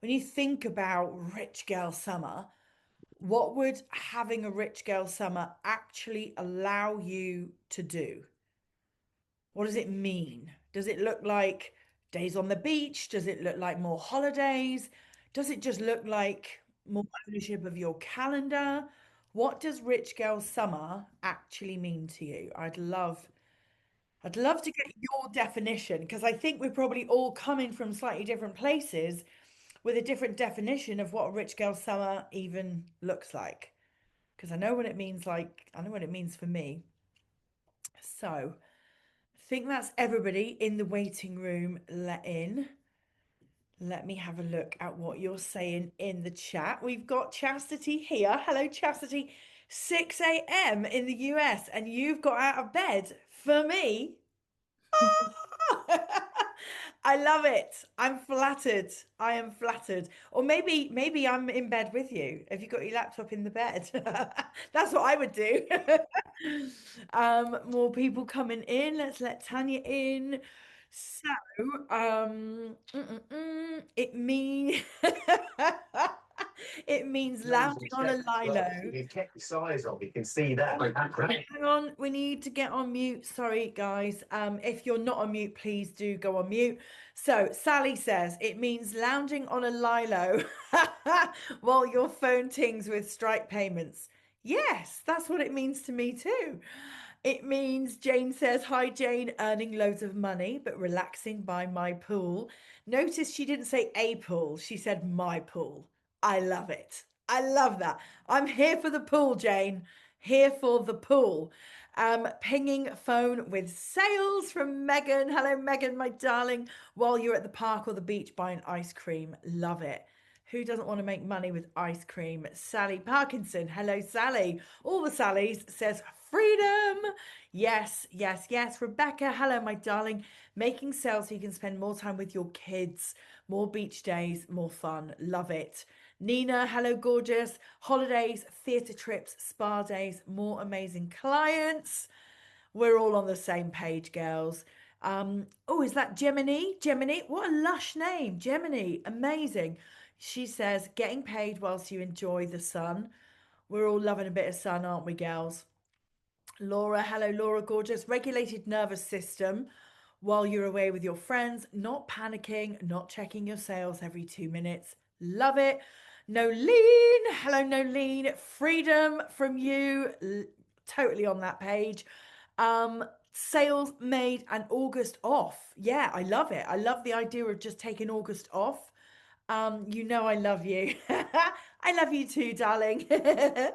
when you think about rich girl summer, what would having a rich girl summer actually allow you to do? What does it mean? Does it look like days on the beach? Does it look like more holidays? Does it just look like more ownership of your calendar? What does rich girl summer actually mean to you? I'd love to get your definition because I think we're probably all coming from slightly different places with a different definition of what a rich girl summer even looks like. Because I know what it means for me. So, I think that's everybody in the waiting room let in. Let me have a look at what you're saying in the chat. We've got Chastity here. Hello, Chastity. 6 a.m. in the US, and you've got out of bed for me. I love it. I'm flattered. I am flattered. Or maybe I'm in bed with you. Have you got your laptop in the bed? That's what I would do. More people coming in. Let's let Tanya in. So, it means it means lounging on a lilo. You kept the size of, you can see that. Hang on, we need to get on mute. Sorry, guys. If you're not on mute, please do go on mute. So Sally says it means lounging on a lilo while your phone tings with Stripe payments. Yes, that's what it means to me too. It means Jane says, "Hi Jane, earning loads of money but relaxing by my pool." Notice she didn't say a pool, she said my pool. I love it. I love that. I'm here for the pool, Jane. Here for the pool. Pinging phone with sales from Megan. Hello, Megan, my darling. While you're at the park or the beach buying ice cream. Love it. Who doesn't want to make money with ice cream? Sally Parkinson. Hello, Sally. All the Sallys says freedom. Yes, yes, yes. Rebecca. Hello, my darling. Making sales so you can spend more time with your kids. More beach days, more fun. Love it. Nina, hello, gorgeous. Holidays, theatre trips, spa days, more amazing clients. We're all on the same page, girls. Oh, is that Gemini? Gemini, what a lush name. Gemini, amazing. She says, getting paid whilst you enjoy the sun. We're all loving a bit of sun, aren't we, girls? Laura, hello, Laura, gorgeous. Regulated nervous system while you're away with your friends, not panicking, not checking your sales every 2 minutes. Love it. Nolene, hello, Nolene. Freedom from you. Totally on that page. Sales made an August off. Yeah, I love it. I love the idea of just taking August off. You know I love you. I love you too, darling. Heather,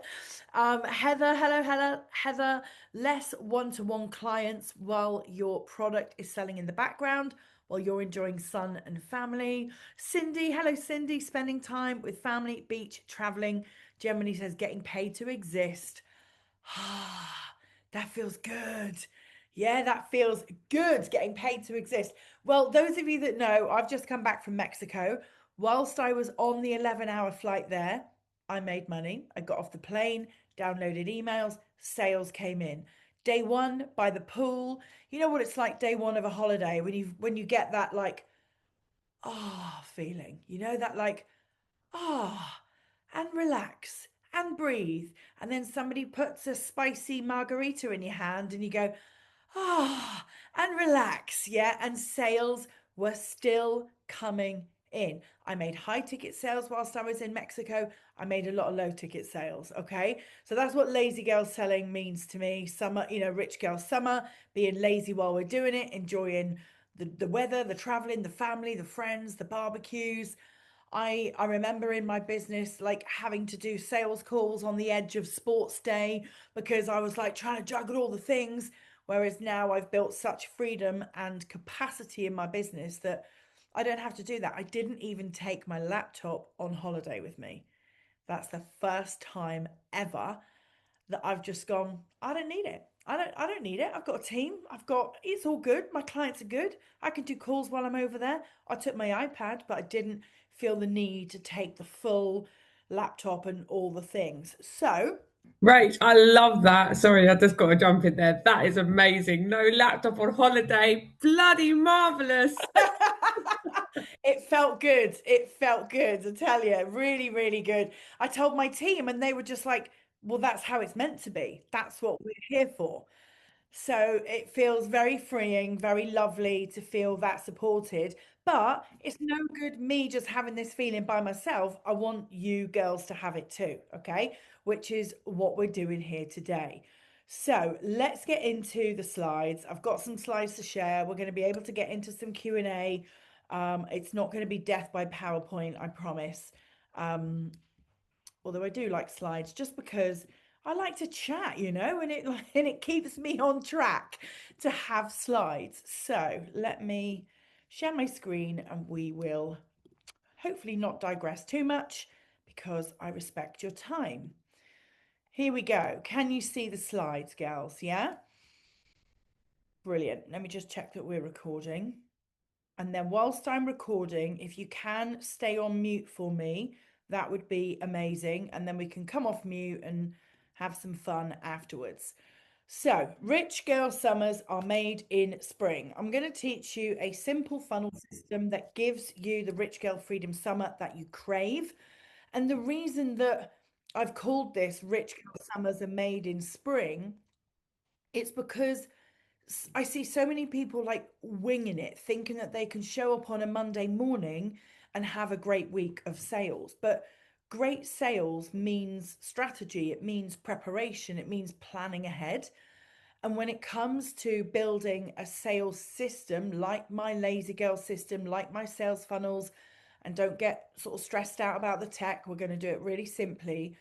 hello, Heather. Less one-to-one clients while your product is selling in the background, while you're enjoying sun and family. Cindy, hello, Cindy. Spending time with family, beach, traveling. Germany says getting paid to exist. Ah, that feels good. Yeah, that feels good, getting paid to exist. Well, those of you that know, I've just come back from Mexico. Whilst I was on the 11-hour flight there, I made money. I got off the plane, downloaded emails, sales came in. Day one by the pool. You know what it's like day one of a holiday when you get that like feeling. You know that like ah and relax and breathe. And then somebody puts a spicy margarita in your hand and you go, and relax. Yeah. And sales were still coming in. I made high ticket sales whilst I was in Mexico. I made a lot of low ticket sales. Okay. So that's what lazy girl selling means to me. Summer, rich girl summer, being lazy while we're doing it, enjoying the weather, the traveling, the family, the friends, the barbecues. I remember in my business like having to do sales calls on the edge of sports day because I was like trying to juggle all the things. Whereas now I've built such freedom and capacity in my business that I don't have to do that. I didn't even take my laptop on holiday with me. That's the first time ever that I've just gone, I don't need it. I don't need it. I've got a team. It's all good. My clients are good. I can do calls while I'm over there. I took my iPad, but I didn't feel the need to take the full laptop and all the things. So, Rach, I love that. Sorry, I just got to jump in there. That is amazing. No laptop on holiday. Bloody marvellous. It felt good. It felt good, I tell you. Really, really good. I told my team and they were just like, well, that's how it's meant to be. That's what we're here for. So it feels very freeing, very lovely to feel that supported. But it's no good me just having this feeling by myself. I want you girls to have it too, okay? Which is what we're doing here today. So let's get into the slides. I've got some slides to share. We're going to be able to get into some Q&A. It's not going to be death by PowerPoint, I promise. Although I do like slides just because I like to chat, and it keeps me on track to have slides. So let me share my screen and we will hopefully not digress too much because I respect your time. Here we go. Can you see the slides, girls? Yeah? Brilliant. Let me just check that we're recording. And then whilst I'm recording, if you can stay on mute for me, that would be amazing. And then we can come off mute and have some fun afterwards. So, Rich Girl Summers are made in spring. I'm going to teach you a simple funnel system that gives you the Rich Girl Freedom Summer that you crave. And the reason that I've called this Rich Girl Summers are made in spring, it's because I see so many people like winging it, thinking that they can show up on a Monday morning and have a great week of sales. But great sales means strategy, it means preparation, it means planning ahead. And when it comes to building a sales system like my Lazy Girl system, like my sales funnels, and don't get sort of stressed out about the tech, we're going to do it really simply.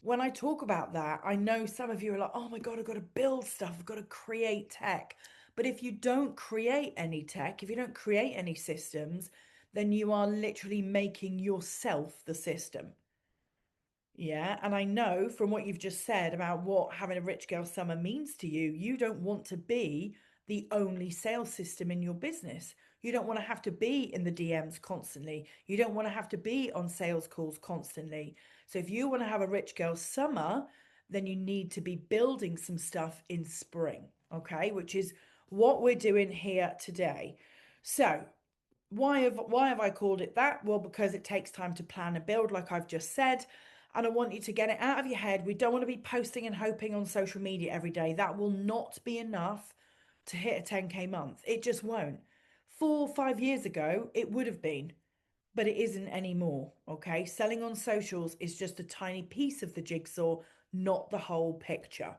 When I talk about that, I know some of you are like, oh my God, I've got to build stuff, I've got to create tech. But if you don't create any tech, if you don't create any systems, then you are literally making yourself the system. Yeah, and I know from what you've just said about what having a rich girl summer means to you, you don't want to be the only sales system in your business. You don't want to have to be in the DMs constantly. You don't want to have to be on sales calls constantly. So if you want to have a rich girl summer, then you need to be building some stuff in spring, okay? Which is what we're doing here today. So why have I called it that? Well, because it takes time to plan and build, like I've just said. And I want you to get it out of your head. We don't want to be posting and hoping on social media every day. That will not be enough to hit a 10K month. It just won't. 4 or 5 years ago, it would have been, but it isn't anymore. Okay. Selling on socials is just a tiny piece of the jigsaw, not the whole picture.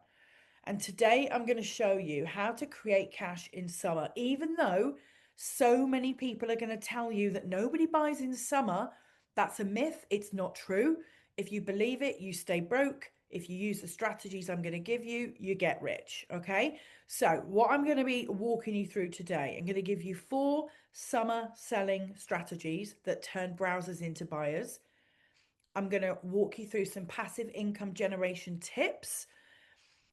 And today I'm going to show you how to create cash in summer, even though so many people are going to tell you that nobody buys in summer. That's a myth. It's not true. If you believe it, you stay broke. If you use the strategies I'm going to give you, you get rich. Okay. So, what I'm going to be walking you through today, I'm going to give you 4 summer selling strategies that turn browsers into buyers. I'm going to walk you through some passive income generation tips.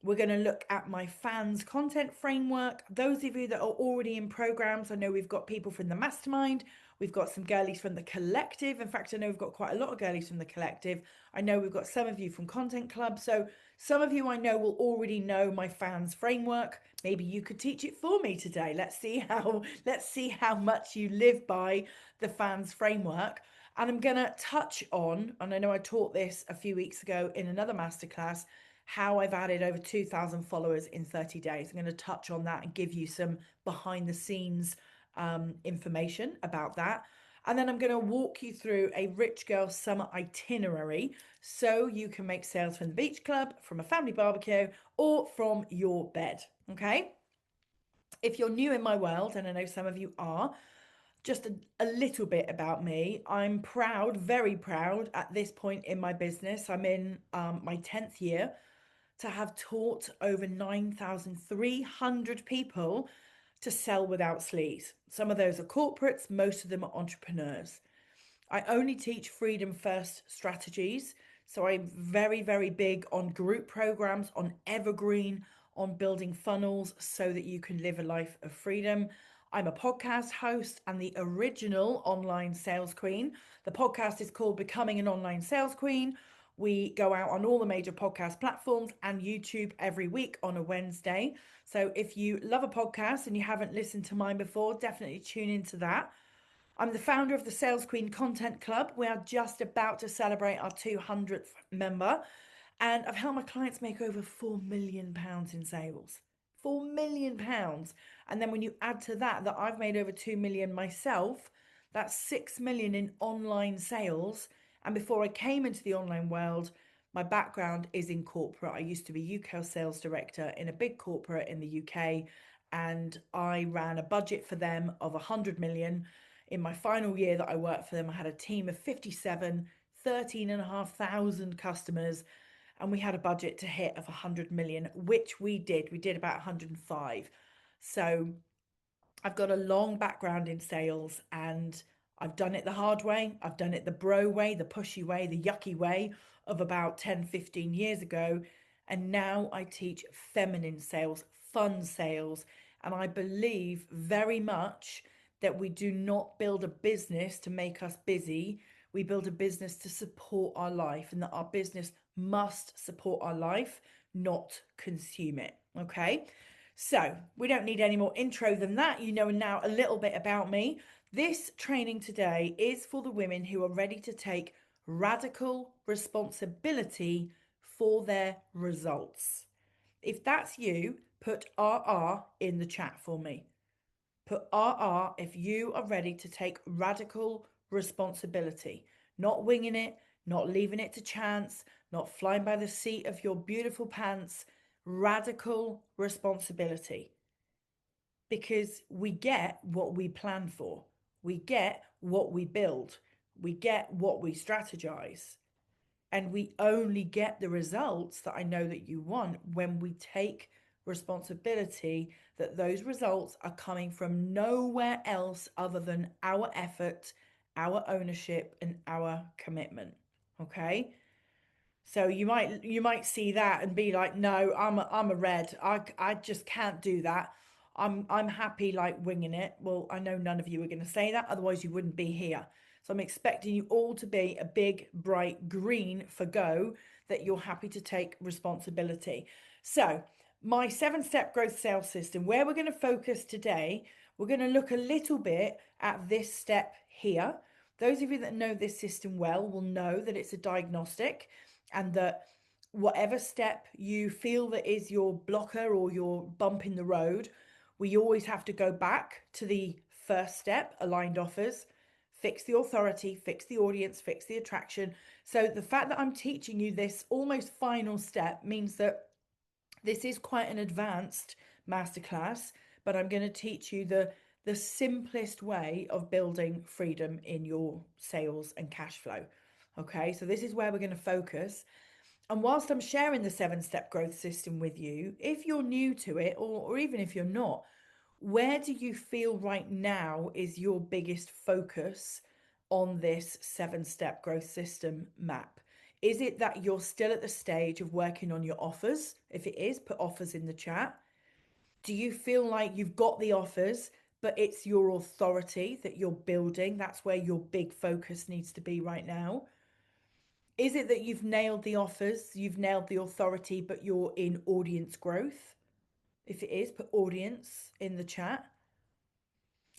We're going to look at my fans content framework. Those of you that are already in programs, I know we've got people from the mastermind. We've got some girlies from the collective. In fact, I know we've got quite a lot of girlies from the collective. I know we've got some of you from Content Club. So some of you I know will already know my fans framework. Maybe you could teach it for me today. Let's see how much you live by the fans framework. And I'm going to touch on, and I know I taught this a few weeks ago in another masterclass, how I've added over 2,000 followers in 30 days. I'm going to touch on that and give you some behind the scenes information about that. And then I'm going to walk you through a rich girl summer itinerary so you can make sales from the beach club, from a family barbecue, or from your bed. Okay. If you're new in my world, and I know some of you are, just a little bit about me. I'm proud, very proud at this point in my business. I'm in my 10th year to have taught over 9,300 people to sell without sleaze. Some of those are corporates, most of them are entrepreneurs. I only teach freedom first strategies. So I'm very, very big on group programs, on evergreen, on building funnels so that you can live a life of freedom. I'm a podcast host and the original online sales queen. The podcast is called Becoming an Online Sales Queen. We go out on all the major podcast platforms and YouTube every week on a Wednesday. So if you love a podcast and you haven't listened to mine before, definitely tune into that. I'm the founder of the Sales Queen Content Club. We are just about to celebrate our 200th member, and I've helped my clients make over £4 million in sales. £4 million. And then when you add to that, that I've made over 2 million myself, that's 6 million in online sales. And before I came into the online world, my background is in corporate. I used to be UK sales director in a big corporate in the UK, and I ran a budget for them of 100 million. In my final year that I worked for them, I had a team of 57, 13,500 customers, and we had a budget to hit of 100 million, which we did. We did about 105. So I've got a long background in sales, and I've done it the hard way. I've done it the bro way, the pushy way, the yucky way of about 10, 15 years ago. And now I teach feminine sales, fun sales. And I believe very much that we do not build a business to make us busy. We build a business to support our life, and that our business must support our life, not consume it. Okay. So we don't need any more intro than that. You know now a little bit about me. This training today is for the women who are ready to take radical responsibility for their results. If that's you, put RR in the chat for me. Put RR if you are ready to take radical responsibility, not winging it, not leaving it to chance, not flying by the seat of your beautiful pants. Radical responsibility, because we get what we plan for, we get what we build, we get what we strategize, and we only get the results that I know that you want when we take responsibility that those results are coming from nowhere else other than our effort, our ownership, and our commitment. Okay. So you might see that and be like, no, I'm a red. I just can't do that. I'm happy like winging it. Well, I know none of you are going to say that, otherwise you wouldn't be here. So I'm expecting you all to be a big bright green for go, that you're happy to take responsibility. So my 7-step growth sales system, where we're going to focus today, we're going to look a little bit at this step here. Those of you that know this system well will know that it's a diagnostic, and that whatever step you feel that is your blocker or your bump in the road, we always have to go back to the first step: aligned offers, fix the authority, fix the audience, fix the attraction. So the fact that I'm teaching you this almost final step means that this is quite an advanced masterclass, but I'm going to teach you the simplest way of building freedom in your sales and cash flow. Okay, so this is where we're going to focus. And whilst I'm sharing the 7-step growth system with you, if you're new to it, or even if you're not, where do you feel right now is your biggest focus on this 7-step growth system map? Is it that you're still at the stage of working on your offers? If it is, put offers in the chat. Do you feel like you've got the offers, but it's your authority that you're building? That's where your big focus needs to be right now. Is it that you've nailed the offers, you've nailed the authority, but you're in audience growth? If it is, put audience in the chat.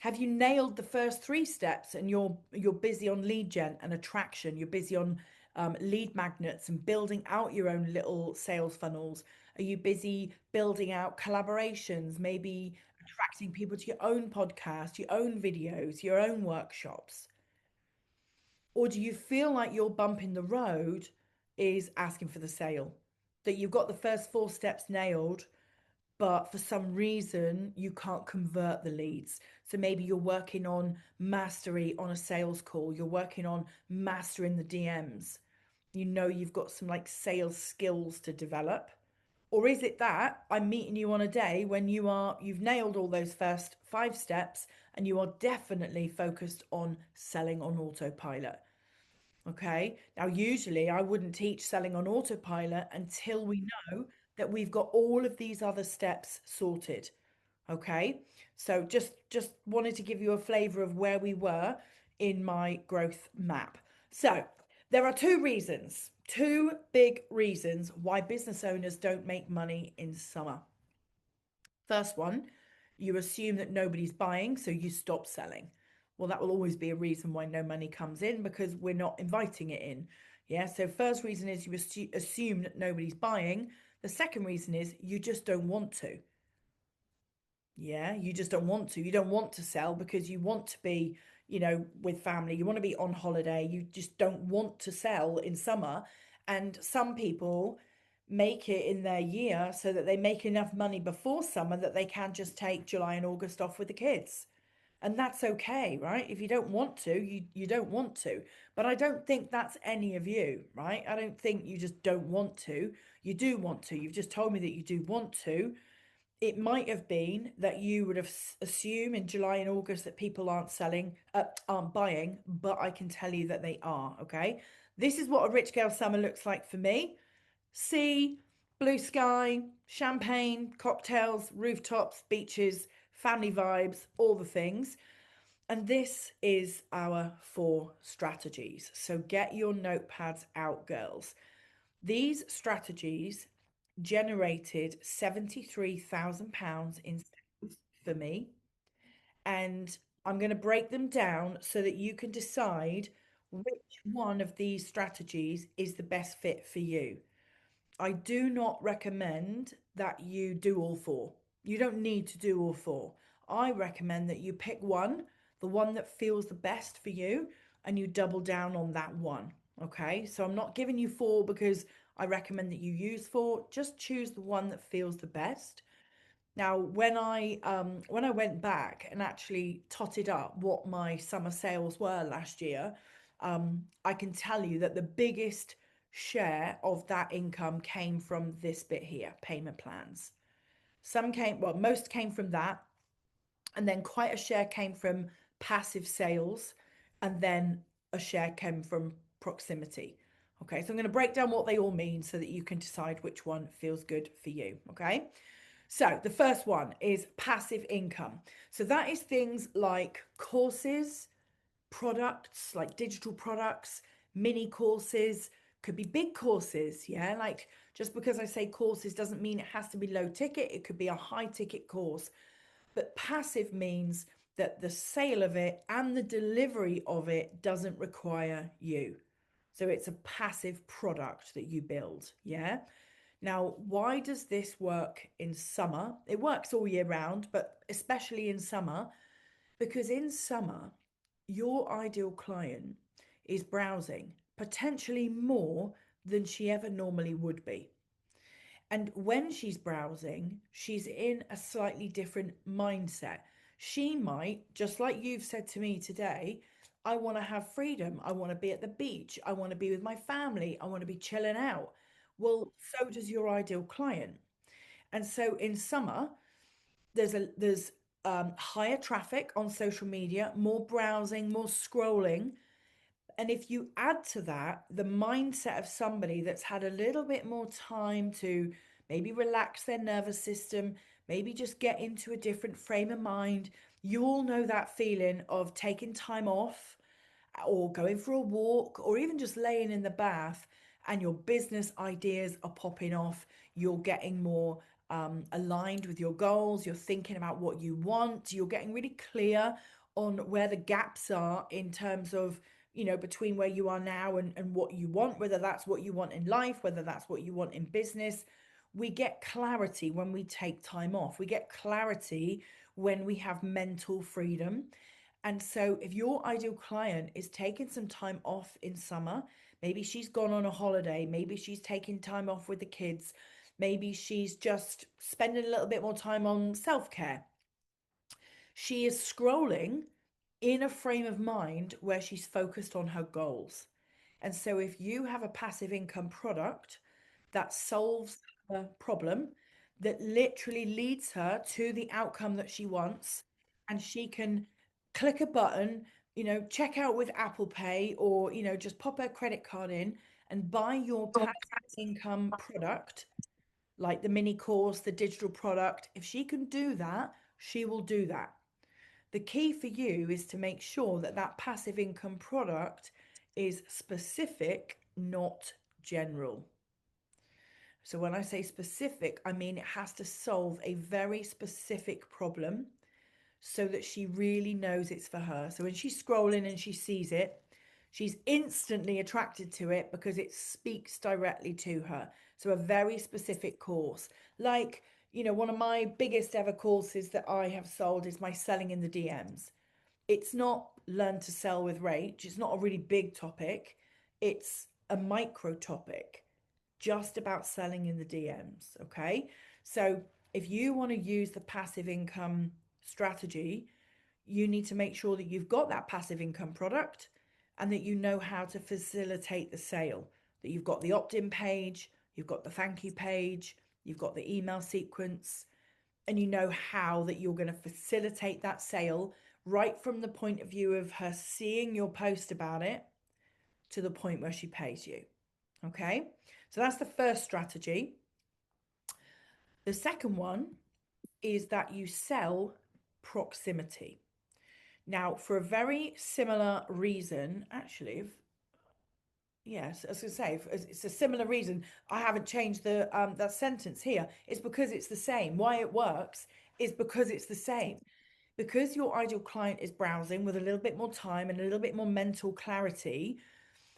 Have you nailed the first 3 steps and you're busy on lead gen and attraction? You're busy on lead magnets and building out your own little sales funnels. Are you busy building out collaborations, maybe attracting people to your own podcast, your own videos, your own workshops? Or do you feel like your bump in the road is asking for the sale? That you've got the first 4 steps nailed, but for some reason you can't convert the leads. So maybe you're working on mastery on a sales call, you're working on mastering the DMs. You know you've got some like sales skills to develop. Or is it that I'm meeting you on a day when you've nailed all those first 5 steps and you are definitely focused on selling on autopilot? Okay. Now, usually I wouldn't teach selling on autopilot until we know that we've got all of these other steps sorted. Okay. So just wanted to give you a flavor of where we were in my growth map. So there are 2 reasons, 2 big reasons why business owners don't make money in summer. First one, you assume that nobody's buying, so you stop selling. Well, that will always be a reason why no money comes in because we're not inviting it in. Yeah. So, first reason is you assume that nobody's buying. The second reason is you just don't want to. Yeah. You just don't want to. You don't want to sell because you want to be, with family. You want to be on holiday. You just don't want to sell in summer. And some people make it in their year so that they make enough money before summer that they can just take July and August off with the kids. And that's okay, right? If you don't want to, you don't want to. But I don't think that's any of you, right? I don't think you just don't want to. You do want to. You've just told me that you do want to. It might have been that you would have assumed in July and August that people aren't buying, but I can tell you that they are, okay? This is what a rich girl summer looks like for me. Sea, blue sky, champagne, cocktails, rooftops, beaches, family vibes, all the things. And this is our 4 strategies. So get your notepads out, girls. These strategies generated £73,000 in sales for me. And I'm going to break them down so that you can decide which one of these strategies is the best fit for you. I do not recommend that you do all 4. You don't need to do all 4. I recommend that you pick one, the one that feels the best for you, and you double down on that one. Okay, so I'm not giving you 4 because I recommend that you use 4. Just choose the one that feels the best. Now, when I went back and actually totted up what my summer sales were last year, I can tell you that the biggest share of that income came from this bit here, payment plans. Most came from that, and then quite a share came from passive sales, and then a share came from proximity. Okay, so I'm going to break down what they all mean so that you can decide which one feels good for you. Okay. So the first one is passive income. So that is things like courses, products, like digital products, mini courses, could be big courses. Yeah. Like just because I say courses doesn't mean it has to be low ticket, it could be a high ticket course. But passive means that the sale of it and the delivery of it doesn't require you. So it's a passive product that you build. Yeah. Now, why does this work in summer? It works all year round, but especially in summer, because in summer, your ideal client is browsing potentially more than she ever normally would be. And when she's browsing, she's in a slightly different mindset. She might, just like you've said to me today, I want to have freedom. I want to be at the beach. I want to be with my family. I want to be chilling out. Well, so does your ideal client. And so in summer, there's higher traffic on social media, more browsing, more scrolling. And if you add to that the mindset of somebody that's had a little bit more time to maybe relax their nervous system, maybe just get into a different frame of mind, you all know that feeling of taking time off or going for a walk or even just laying in the bath and your business ideas are popping off. You're getting more aligned with your goals. You're thinking about what you want. You're getting really clear on where the gaps are in terms of, between where you are now and what you want, whether that's what you want in life, whether that's what you want in business. We get clarity when we take time off. We get clarity when we have mental freedom. And so, if your ideal client is taking some time off in summer, maybe she's gone on a holiday, maybe she's taking time off with the kids, maybe she's just spending a little bit more time on self care. She is scrolling in a frame of mind where she's focused on her goals. And so, if you have a passive income product that solves a problem, that literally leads her to the outcome that she wants, and she can click a button, check out with Apple Pay, or, just pop her credit card in and buy your passive income product, like the mini course, the digital product. If she can do that, she will do that. The key for you is to make sure that that passive income product is specific, not general. So when I say specific, I mean it has to solve a very specific problem. so that she really knows it's for her. So when she's scrolling and she sees it, she's instantly attracted to it because it speaks directly to her. So a very specific course. Like, one of my biggest ever courses that I have sold is my selling in the DMs. It's not learn to sell with Rach. It's not a really big topic. It's a micro topic just about selling in the DMs. Okay. So if you want to use the passive income strategy, you need to make sure that you've got that passive income product and that you know how to facilitate the sale, that you've got the opt-in page, you've got the thank you page, you've got the email sequence, and you know how that you're going to facilitate that sale right from the point of view of her seeing your post about it to the point where she pays you. Okay, so that's the first strategy. The second one is that you sell proximity. Now, for a very similar reason, actually, yes, as I say, it's a similar reason. I haven't changed the that sentence here. It's because it's the same. Why it works is because it's the same. Because your ideal client is browsing with a little bit more time and a little bit more mental clarity,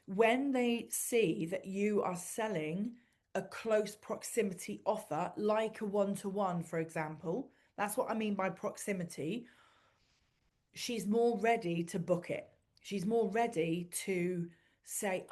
when they see that you are selling a close proximity offer, like a one-to-one, for example, that's what I mean by proximity, she's more ready to book it. She's more ready to say,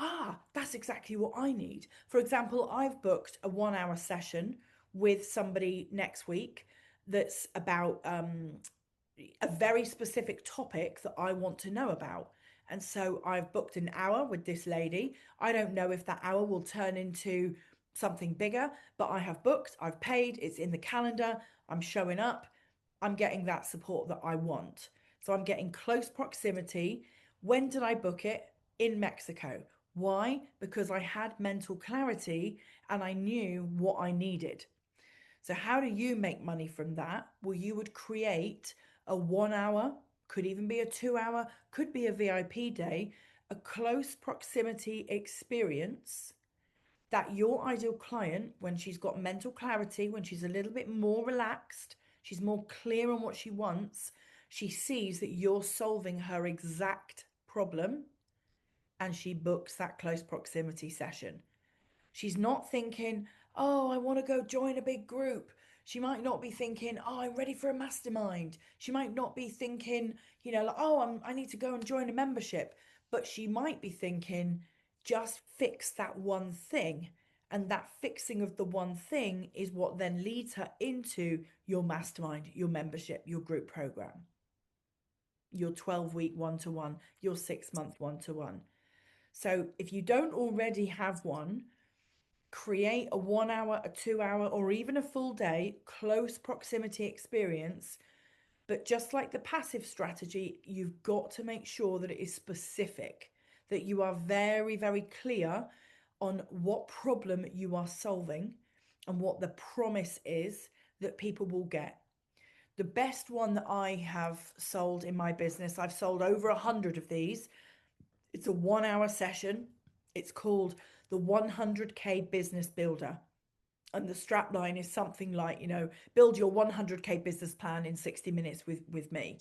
that's exactly what I need. For example, I've booked a 1 hour session with somebody next week that's about a very specific topic that I want to know about. And so I've booked an hour with this lady. I don't know if that hour will turn into something bigger, but I have booked, I've paid, it's in the calendar, I'm showing up, I'm getting that support that I want. So I'm getting close proximity. When did I book it? In Mexico. Why? Because I had mental clarity and I knew what I needed. So, how do you make money from that? Well, you would create a 1 hour, could even be a 2 hour, could be a VIP day, a close proximity experience that your ideal client, when she's got mental clarity, when she's a little bit more relaxed, she's more clear on what she wants, she sees that you're solving her exact problem and she books that close proximity session. She's not thinking, oh, I want to go join a big group. She might not be thinking, oh, I'm ready for a mastermind. She might not be thinking, like, oh, I need to go and join a membership. But she might be thinking, just fix that one thing. And that fixing of the one thing is what then leads her into your mastermind, your membership, your group program, your 12-week one-to-one, your 6-month one-to-one. So if you don't already have one, create a 1 hour, a 2 hour, or even a full day close proximity experience. But just like the passive strategy, you've got to make sure that it is specific, that you are very, very clear on what problem you are solving and what the promise is that people will get. The best one that I have sold in my business, I've sold over 100 of these. It's a 1 hour session. It's called the 100K Business Builder. And the strap line is something like, build your 100K business plan in 60 minutes with me.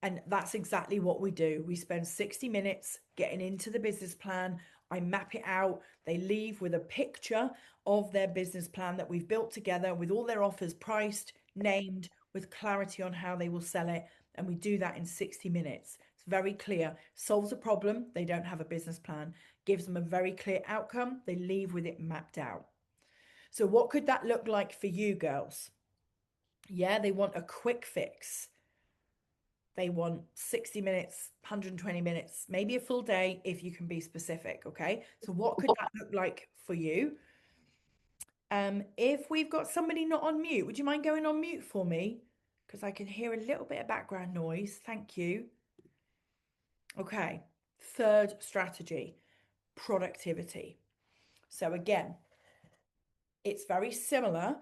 And that's exactly what we do. We spend 60 minutes getting into the business plan. I map it out. They leave with a picture of their business plan that we've built together with all their offers priced, named, with clarity on how they will sell it. And we do that in 60 minutes. It's very clear. Solves a problem. They don't have a business plan. Gives them a very clear outcome. They leave with it mapped out. So what could that look like for you girls? Yeah, they want a quick fix. They want 60 minutes, 120 minutes, maybe a full day if you can be specific. Okay. So what could that look like for you? If we've got somebody not on mute, would you mind going on mute for me? Because I can hear a little bit of background noise. Thank you. Okay. Third strategy, productivity. So again, it's very similar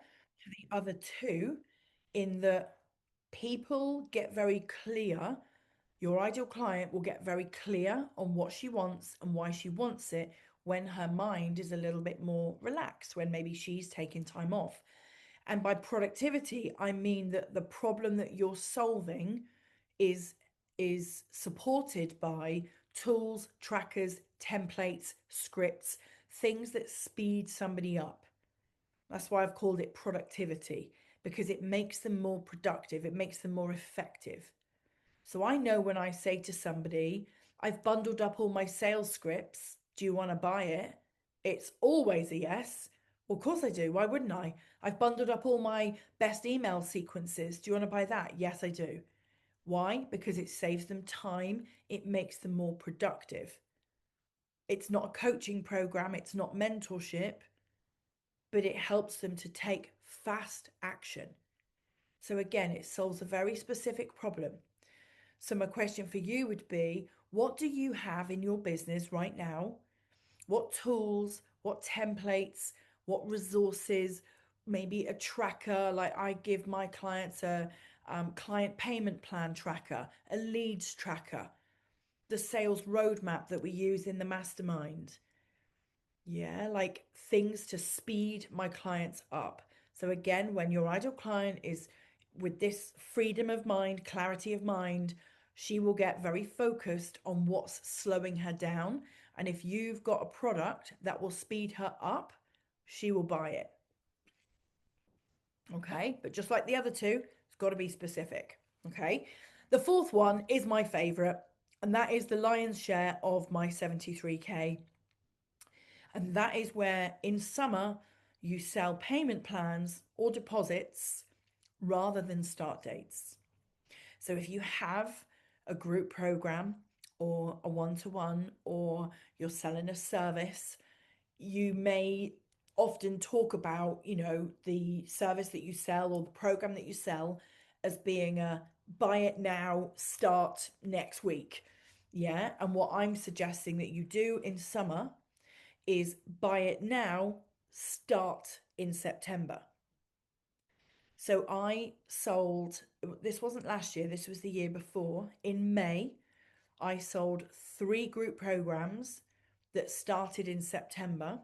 to the other two in that people get very clear. Your ideal client will get very clear on what she wants and why she wants it when her mind is a little bit more relaxed, when maybe she's taking time off. And by productivity, I mean that the problem that you're solving is is supported by tools, trackers, templates, scripts, things that speed somebody up. That's why I've called it productivity, because it makes them more productive, it makes them more effective. So I know when I say to somebody, I've bundled up all my sales scripts, do you want to buy it? It's always a yes. Well, of course I do. Why wouldn't I? I've bundled up all my best email sequences. Do you want to buy that? Yes, I do. Why? Because it saves them time, it makes them more productive. It's not a coaching program, it's not mentorship, but it helps them to take fast action. So, again, it solves a very specific problem. So, my question for you would be, what do you have in your business right now? What tools, what templates, what resources, maybe a tracker? Like I give my clients a client payment plan tracker, a leads tracker, the sales roadmap that we use in the mastermind. Yeah, like things to speed my clients up. So again, when your ideal client is with this freedom of mind, clarity of mind, she will get very focused on what's slowing her down. And if you've got a product that will speed her up, she will buy it. Okay, but just like the other two, it's got to be specific. Okay, the fourth one is my favorite, and that is the lion's share of my 73K. And that is where in summer you sell payment plans or deposits rather than start dates. So if you have a group program or a one-to-one, or you're selling a service, you may often talk about, the service that you sell or the program that you sell as being a buy it now, start next week. Yeah. And what I'm suggesting that you do in summer is buy it now, start in September. So I sold, this wasn't last year, this was the year before. In May, I sold 3 group programs that started in September.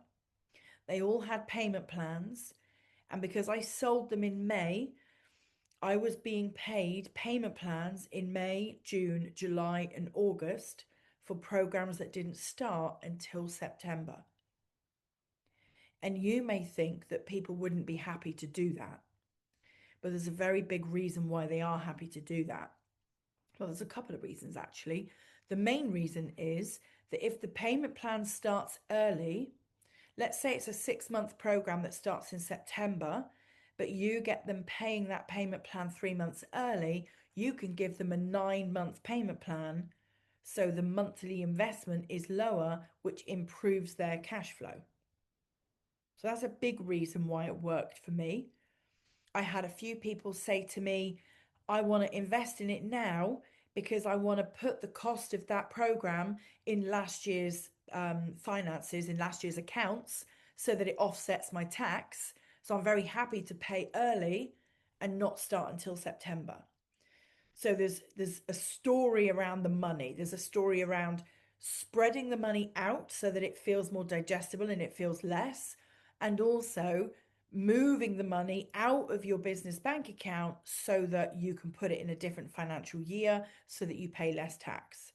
They all had payment plans. And because I sold them in May, I was being paid payment plans in May, June, July, and August for programs that didn't start until September. And you may think that people wouldn't be happy to do that, but there's a very big reason why they are happy to do that. Well, there's a couple of reasons actually. The main reason is that if the payment plan starts early, let's say it's a 6-month program that starts in September, but you get them paying that payment plan 3 months early, you can give them a 9-month payment plan. So the monthly investment is lower, which improves their cash flow. So that's a big reason why it worked for me. I had a few people say to me, I want to invest in it now because I want to put the cost of that program in last year's finances, in last year's accounts, so that it offsets my tax. So I'm very happy to pay early and not start until September. So there's a story around the money. There's a story around spreading the money out so that it feels more digestible and it feels less, and also moving the money out of your business bank account so that you can put it in a different financial year so that you pay less tax.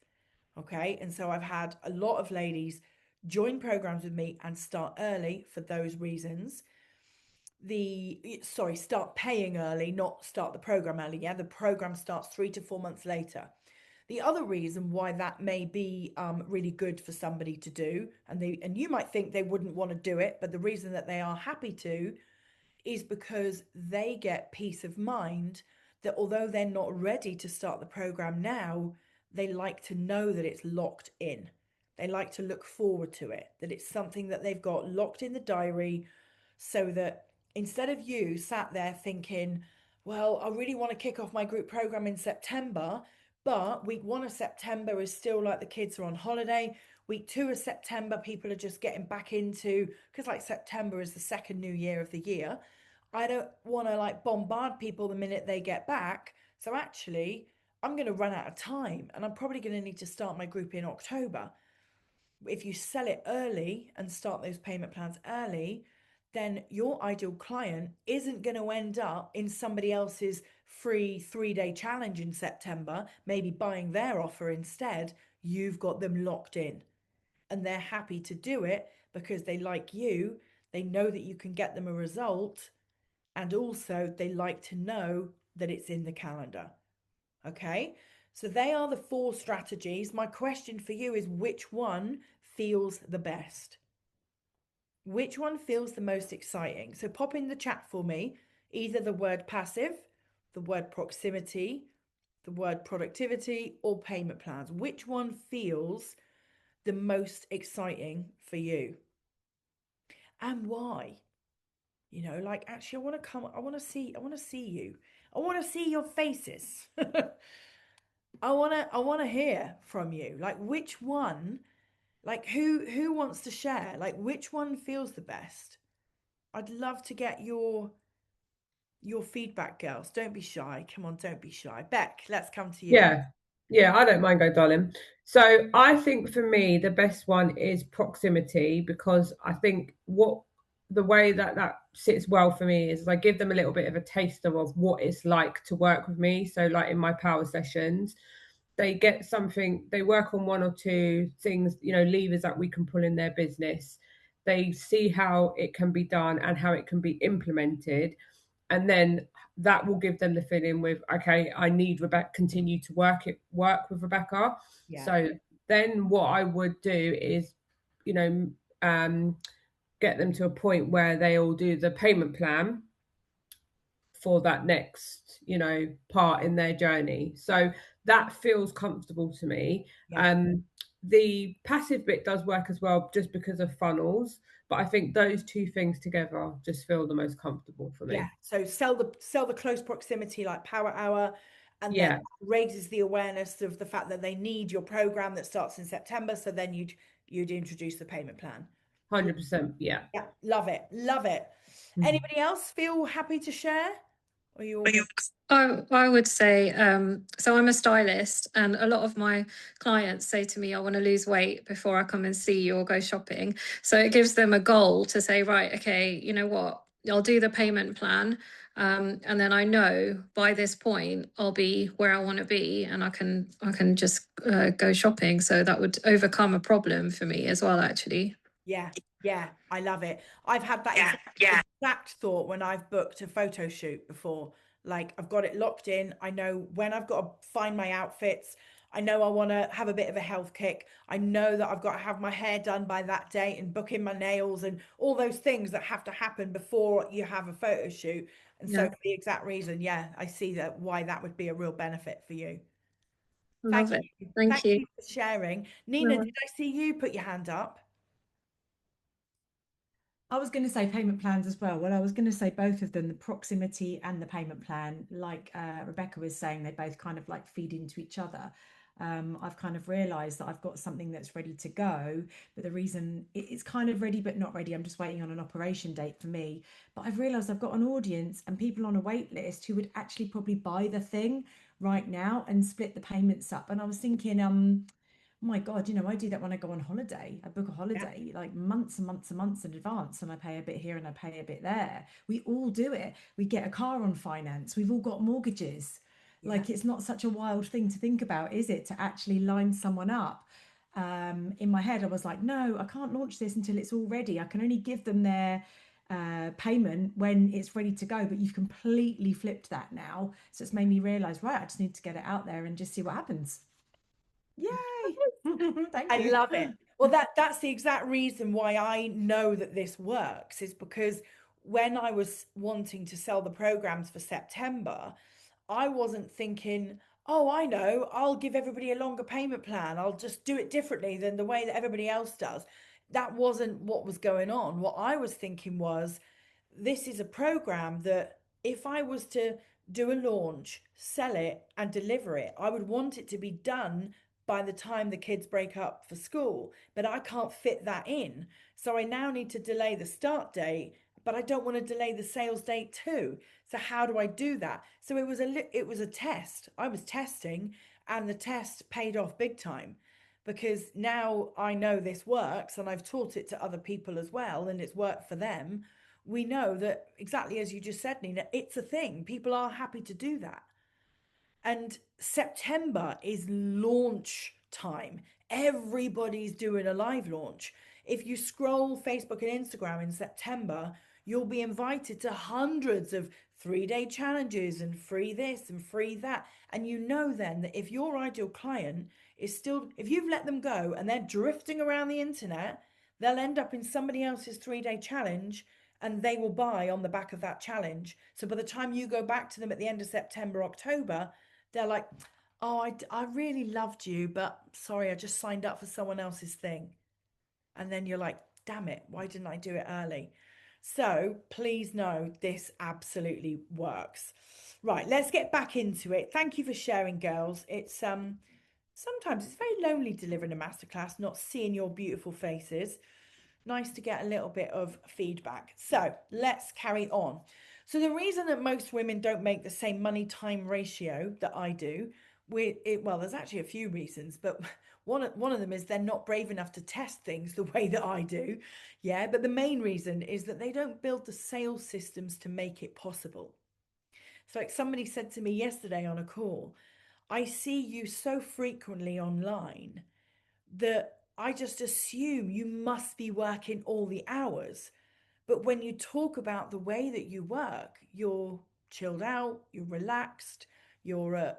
Okay. And so I've had a lot of ladies join programs with me and start early for those reasons. Start paying early, not start the program early. Yeah, the program starts 3 to 4 months later. The other reason why that may be really good for somebody to do, and you might think they wouldn't want to do it, but the reason that they are happy to is because they get peace of mind that although they're not ready to start the program now, they like to know that it's locked in. They like to look forward to it, that it's something that they've got locked in the diary, so that instead of you sat there thinking, well, I really want to kick off my group program in September, but week 1 of September is still like the kids are on holiday. Week 2 of September, people are just getting back into, because like September is the second new year of the year. I don't want to like bombard people the minute they get back. So actually, I'm going to run out of time and I'm probably going to need to start my group in October. If you sell it early and start those payment plans early, then your ideal client isn't going to end up in somebody else's free 3-day challenge in September, maybe buying their offer instead. You've got them locked in and they're happy to do it because they like you. They know that you can get them a result. And also, they like to know that it's in the calendar. Okay. So they are the 4 strategies. My question for you is, which one feels the best? Which one feels the most exciting? So pop in the chat for me either the word passive, the word proximity, the word productivity, or payment plans. Which one feels the most exciting for you? And why? You know, like, actually, I want to come, I want to see you. I want to see your faces. I want to hear from you. Like, which one, like, who wants to share? Like, which one feels the best? I'd love to get your feedback, girls. Don't be shy. Come on, don't be shy. Beck, let's come to you. Yeah. Yeah, I don't mind going, darling. So I think for me, the best one is proximity, because I think the way that sits well for me is I give them a little bit of a taster of what it's like to work with me. So like in my power sessions, they get something, they work on 1 or 2 things, levers that we can pull in their business. They see how it can be done and how it can be implemented. And then that will give them the feeling with, okay, I need Rebecca, continue to work with Rebecca. Yeah. So then what I would do is, get them to a point where they all do the payment plan for that next, part in their journey. So that feels comfortable to me. Yeah. The passive bit does work as well, just because of funnels. But I think those 2 things together just feel the most comfortable for me. Yeah. So sell the close proximity, like Power Hour, and then Yeah, raises the awareness of the fact that they need your program that starts in September. So then you'd introduce the payment plan. 100%. Yeah. Yeah, love it, love it. Mhm. Anybody else feel happy to share? Or you all good? I would say, so I'm a stylist, and a lot of my clients say to me, I want to lose weight before I come and see you or go shopping. So it gives them a goal to say, right, okay, you know what, I'll do the payment plan. And then I know by this point I'll be where I want to be, and I can just go shopping. So that would overcome a problem for me as well, actually. Yeah, yeah, I love it. I've had that exact thought when I've booked a photo shoot before. Like, I've got it locked in. I know when I've got to find my outfits. I know I want to have a bit of a health kick. I know that I've got to have my hair done by that date and book in my nails and all those things that have to happen before you have a photo shoot. And so Yeah, for the exact reason, yeah, I see that why that would be a real benefit for you. Thank love it. you. Thank Thank you. you for sharing. Nina, did I see you put your hand up? I was going to say payment plans as well. Well, I was going to say both of them, the proximity and the payment plan. Like Rebecca was saying, they both kind of like feed into each other. I've kind of realized that I've got something that's ready to go, but the reason it's kind of ready but not ready, I'm just waiting on an operation date for me. But I've realized I've got an audience and people on a wait list who would actually probably buy the thing right now and split the payments up. And I was thinking, oh my God, I do that when I go on holiday. I book a holiday like months and months and months in advance, and I pay a bit here and I pay a bit there. We all do it. We get a car on finance. We've all got mortgages. Yeah. Like, it's not such a wild thing to think about, is it, to actually line someone up? In my head, I was like, no, I can't launch this until it's all ready. I can only give them their payment when it's ready to go. But you've completely flipped that now. So it's made me realize, right, I just need to get it out there and just see what happens. Yay! Thank I you. love it. Well, that's the exact reason why I know that this works, is because when I was wanting to sell the programs for September, I wasn't thinking, oh, I know, I'll give everybody a longer payment plan. I'll just do it differently than the way that everybody else does. That wasn't what was going on. What I was thinking was, this is a program that if I was to do a launch, sell it, and deliver it, I would want it to be done by the time the kids break up for school. But I can't fit that in. So I now need to delay the start date, but I don't want to delay the sales date too. So how do I do that? So it was a test. I was testing, and the test paid off big time, because now I know this works and I've taught it to other people as well and it's worked for them. we know that exactly as you just said, Nina, it's a thing. People are happy to do that. And September is launch time. Everybody's doing a live launch. If you scroll Facebook and Instagram in September, you'll be invited to hundreds of 3-day challenges and free this and free that. And you know then that if your ideal client is still, if you've let them go and they're drifting around the internet, they'll end up in somebody else's 3-day challenge and they will buy on the back of that challenge. So by the time you go back to them at the end of September, October, they're like, oh, I really loved you, but sorry, I just signed up for someone else's thing. And then you're like, damn it, why didn't I do it early? So please know this absolutely works. Right, let's get back into it. Thank you for sharing, girls. It's sometimes it's very lonely delivering a masterclass, not seeing your beautiful faces. Nice to get a little bit of feedback. So let's carry on. So the reason that most women don't make the same money time ratio that I do, well, there's actually a few reasons, but one of them is they're not brave enough to test things the way that I do. Yeah, but the main reason is that they don't build the sales systems to make it possible. So like somebody said to me yesterday on a call, I see you so frequently online that I just assume you must be working all the hours. But when you talk about the way that you work, you're chilled out, you're relaxed, you're,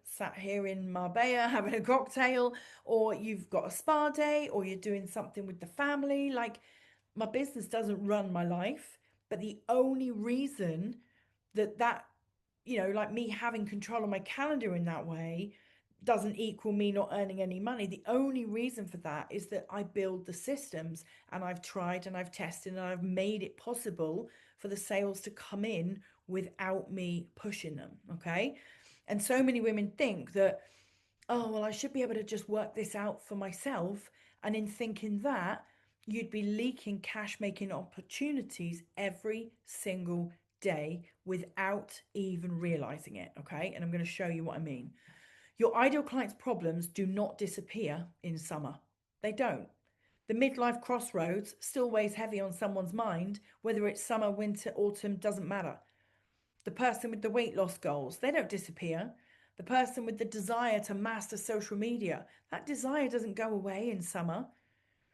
sat here in Marbella having a cocktail, or you've got a spa day, or you're doing something with the family. Like, my business doesn't run my life, but the only reason that like me having control of my calendar in that way doesn't equal me not earning any money. The only reason for that is that I build the systems and I've tried and I've tested and I've made it possible for the sales to come in without me pushing them. Okay. And so many women think that, oh, well, I should be able to just work this out for myself. And in thinking that, you'd be leaking cash making opportunities every single day without even realizing it. Okay. And I'm going to show you what I mean. Your ideal client's problems do not disappear in summer. They don't. The midlife crossroads still weighs heavy on someone's mind, whether it's summer, winter, autumn, doesn't matter. The person with the weight loss goals, they don't disappear. The person with the desire to master social media, that desire doesn't go away in summer.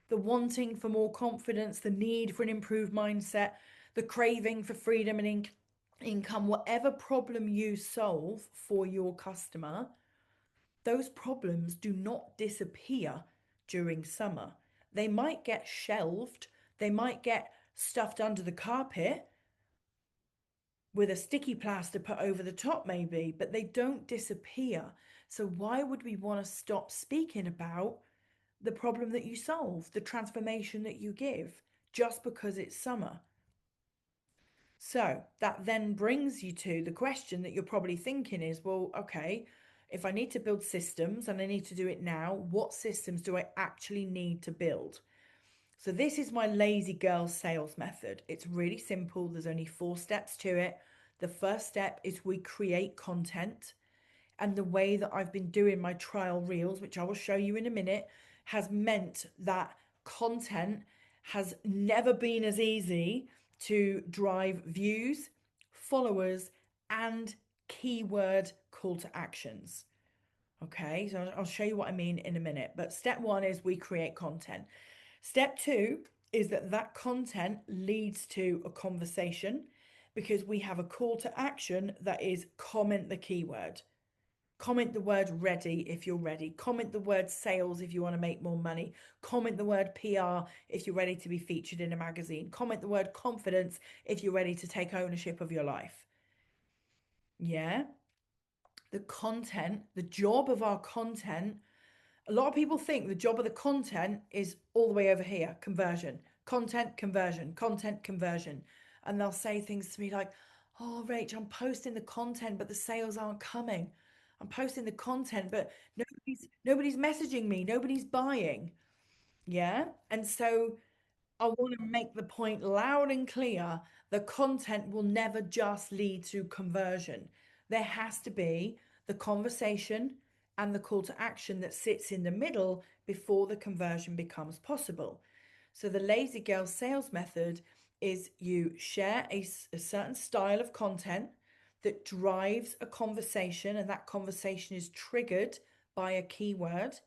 The wanting for more confidence, the need for an improved mindset, the craving for freedom and income, whatever problem you solve for your customer, those problems do not disappear during summer. They might get shelved, they might get stuffed under the carpet with a sticky plaster put over the top, maybe, but they don't disappear. So, why would we want to stop speaking about the problem that you solve, the transformation that you give, just because it's summer? So, that then brings you to the question that you're probably thinking is, well, okay, if I need to build systems and I need to do it now, what systems do I actually need to build? So this is my lazy girl sales method. It's really simple. There's only 4 steps to it. The first step is we create content. And the way that I've been doing my trial reels, which I will show you in a minute, has meant that content has never been as easy to drive views, followers, and keyword call to actions. Okay, so I'll show you what I mean in a minute. But step 1 is we create content. Step 2 is that content leads to a conversation because we have a call to action that is comment the keyword. Comment the word ready if you're ready. Comment the word sales if you want to make more money. Comment the word PR if you're ready to be featured in a magazine. Comment the word confidence if you're ready to take ownership of your life. Yeah. The content, the job of our content, a lot of people think the job of the content is all the way over here, conversion, content, conversion, content, conversion. And they'll say things to me like, oh, Rach, I'm posting the content, but the sales aren't coming. I'm posting the content, but nobody's messaging me, nobody's buying. Yeah. And so I want to make the point loud and clear. The content will never just lead to conversion. There has to be the conversation and the call to action that sits in the middle before the conversion becomes possible. So the lazy girl sales method is you share a certain style of content that drives a conversation, and that conversation is triggered by a keyword.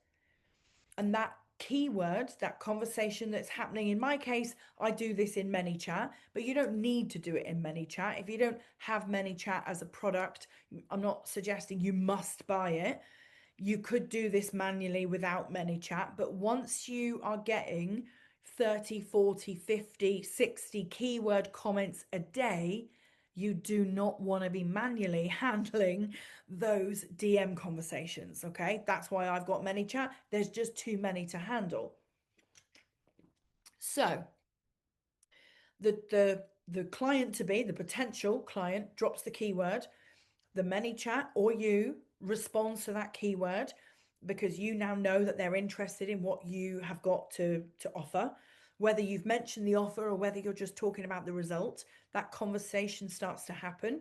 And that keyword, that conversation that's happening, in my case, I do this in ManyChat, but you don't need to do it in ManyChat. If you don't have ManyChat as a product, I'm not suggesting you must buy it. You could do this manually without ManyChat, but once you are getting 30, 40, 50, 60 keyword comments a day, you do not want to be manually handling those DM conversations, okay? That's why I've got ManyChat. There's just too many to handle. So the client to be, the potential client, drops the keyword, the ManyChat or you responds to that keyword, because you now know that they're interested in what you have got to offer. Whether you've mentioned the offer or whether you're just talking about the result, that conversation starts to happen.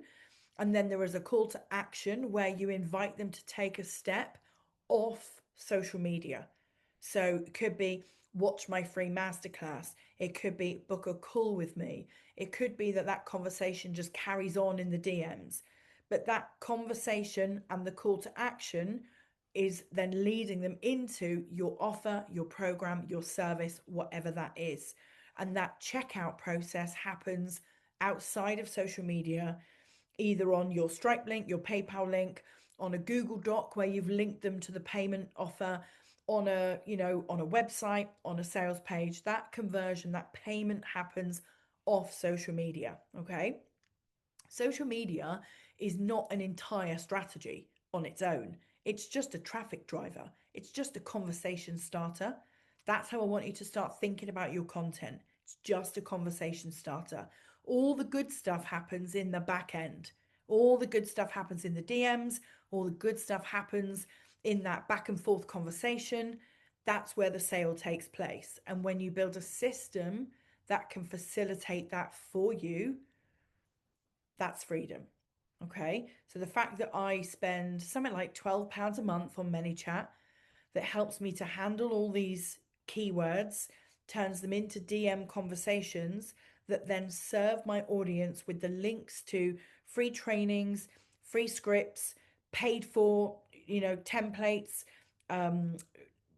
And then there is a call to action where you invite them to take a step off social media. So it could be watch my free masterclass. It could be book a call with me. It could be that conversation just carries on in the DMs. But that conversation and the call to action is then leading them into your offer, your program, your service, whatever that is. And that checkout process happens outside of social media, either on your Stripe link, your PayPal link, on a Google Doc where you've linked them to the payment offer, on a, on a website, on a sales page. That conversion, that payment happens off social media, okay? Social media is not an entire strategy on its own. It's just a traffic driver. It's just a conversation starter. That's how I want you to start thinking about your content. It's just a conversation starter. All the good stuff happens in the back end. All the good stuff happens in the DMs. All the good stuff happens in that back and forth conversation. That's where the sale takes place. And when you build a system that can facilitate that for you, that's freedom. Okay. So the fact that I spend something like £12 a month on ManyChat that helps me to handle all these keywords, turns them into DM conversations that then serve my audience with the links to free trainings, free scripts, paid for, templates,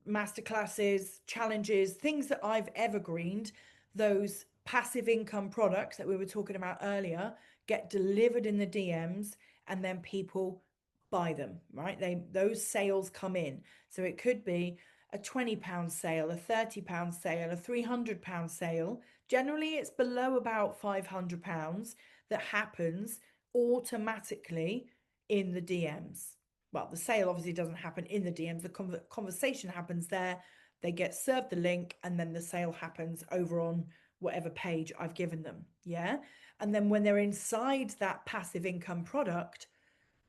masterclasses, challenges, things that I've evergreened, those passive income products that we were talking about earlier, get delivered in the DMs, and then people buy them, right? Those sales come in. So it could be a £20 sale, a £30 sale, a £300 sale. Generally, it's below about £500 that happens automatically in the DMs. Well, the sale obviously doesn't happen in the DMs. The conversation happens there. They get served the link, and then the sale happens over on whatever page I've given them. Yeah. And then when they're inside that passive income product,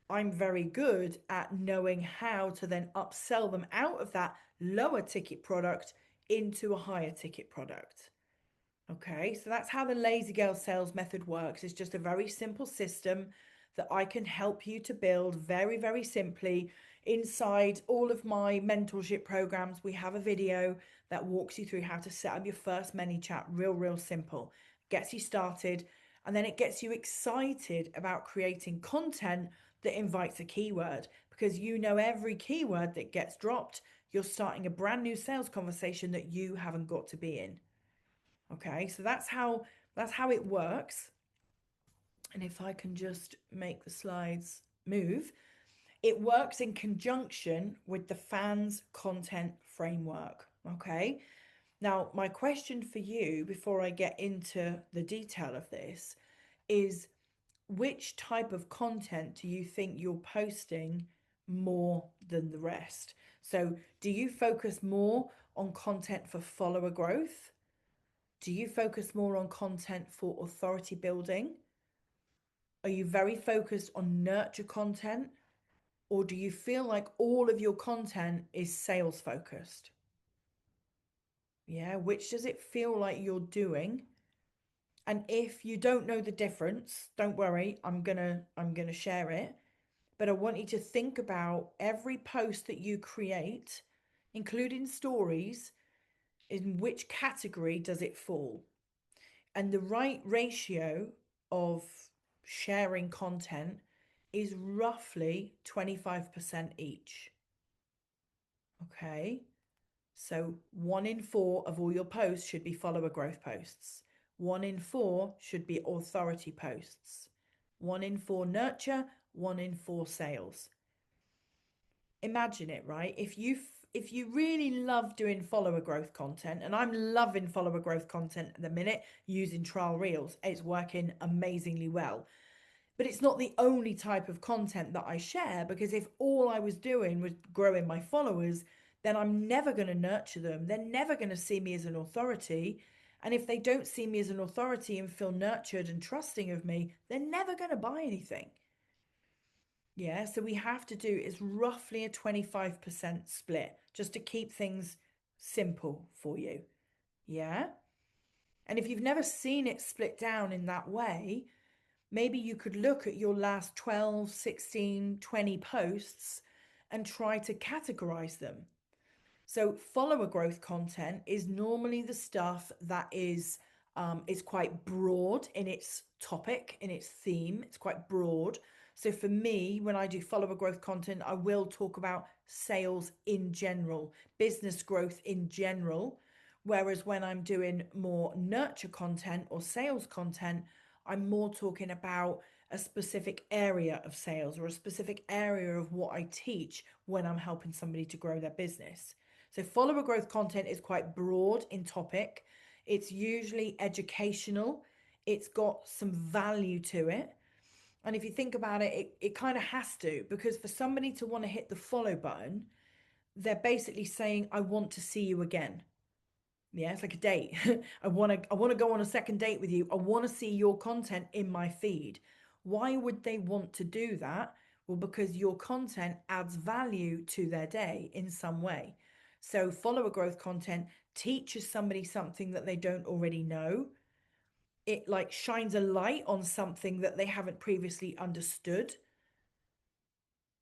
I'm very good at knowing how to then upsell them out of that lower ticket product into a higher ticket product. Okay, so that's how the Lazy Girl sales method works. It's just a very simple system that I can help you to build very, very simply. Inside all of my mentorship programs, we have a video that walks you through how to set up your first ManyChat. Real simple. Gets you started, and then it gets you excited about creating content that invites a keyword, because every keyword that gets dropped, you're starting a brand new sales conversation that you haven't got to be in. Okay, so that's how it works. And if I can just make the slides move, it works in conjunction with the fans content framework. Okay, now my question for you before I get into the detail of this is, which type of content do you think you're posting more than the rest? So do you focus more on content for follower growth? Do you focus more on content for authority building? Are you very focused on nurture content? Or do you feel like all of your content is sales focused? Yeah, which does it feel like you're doing? And if you don't know the difference, don't worry, I'm gonna share it. But I want you to think about every post that you create, including stories, in which category does it fall? And the right ratio of sharing content is roughly 25% each. Okay. So 1 in 4 of all your posts should be follower growth posts. 1 in 4 should be authority posts. 1 in 4 nurture, 1 in 4 sales. Imagine it, right? If you really love doing follower growth content, and I'm loving follower growth content at the minute using trial reels, it's working amazingly well. But it's not the only type of content that I share, because if all I was doing was growing my followers, then I'm never going to nurture them. They're never going to see me as an authority. And if they don't see me as an authority and feel nurtured and trusting of me, they're never going to buy anything. Yeah, so we have to do is roughly a 25% split just to keep things simple for you. Yeah. And if you've never seen it split down in that way, maybe you could look at your last 12, 16, 20 posts and try to categorize them. So follower growth content is normally the stuff that is quite broad in its topic, in its theme. It's quite broad. So for me, when I do follower growth content, I will talk about sales in general, business growth in general. Whereas when I'm doing more nurture content or sales content, I'm more talking about a specific area of sales or a specific area of what I teach when I'm helping somebody to grow their business. So follower growth content is quite broad in topic. It's usually educational. It's got some value to it. And if you think about it, it kind of has to, because for somebody to want to hit the follow button, they're basically saying, I want to see you again. Yeah, it's like a date. I want to go on a second date with you. I want to see your content in my feed. Why would they want to do that? Well, because your content adds value to their day in some way. So follower growth content teaches somebody something that they don't already know. It like shines a light on something that they haven't previously understood.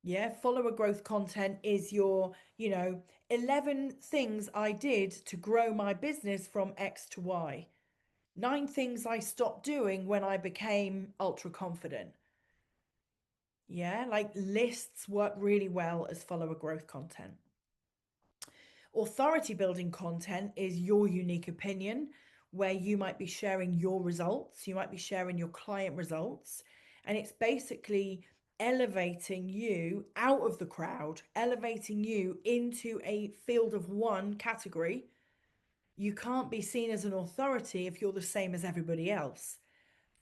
Yeah, follower growth content is your, 11 things I did to grow my business from X to Y. 9 things I stopped doing when I became ultra confident. Yeah, like lists work really well as follower growth content. Authority building content is your unique opinion, where you might be sharing your results, you might be sharing your client results, and it's basically elevating you out of the crowd, elevating you into a field of one category. You can't be seen as an authority if you're the same as everybody else.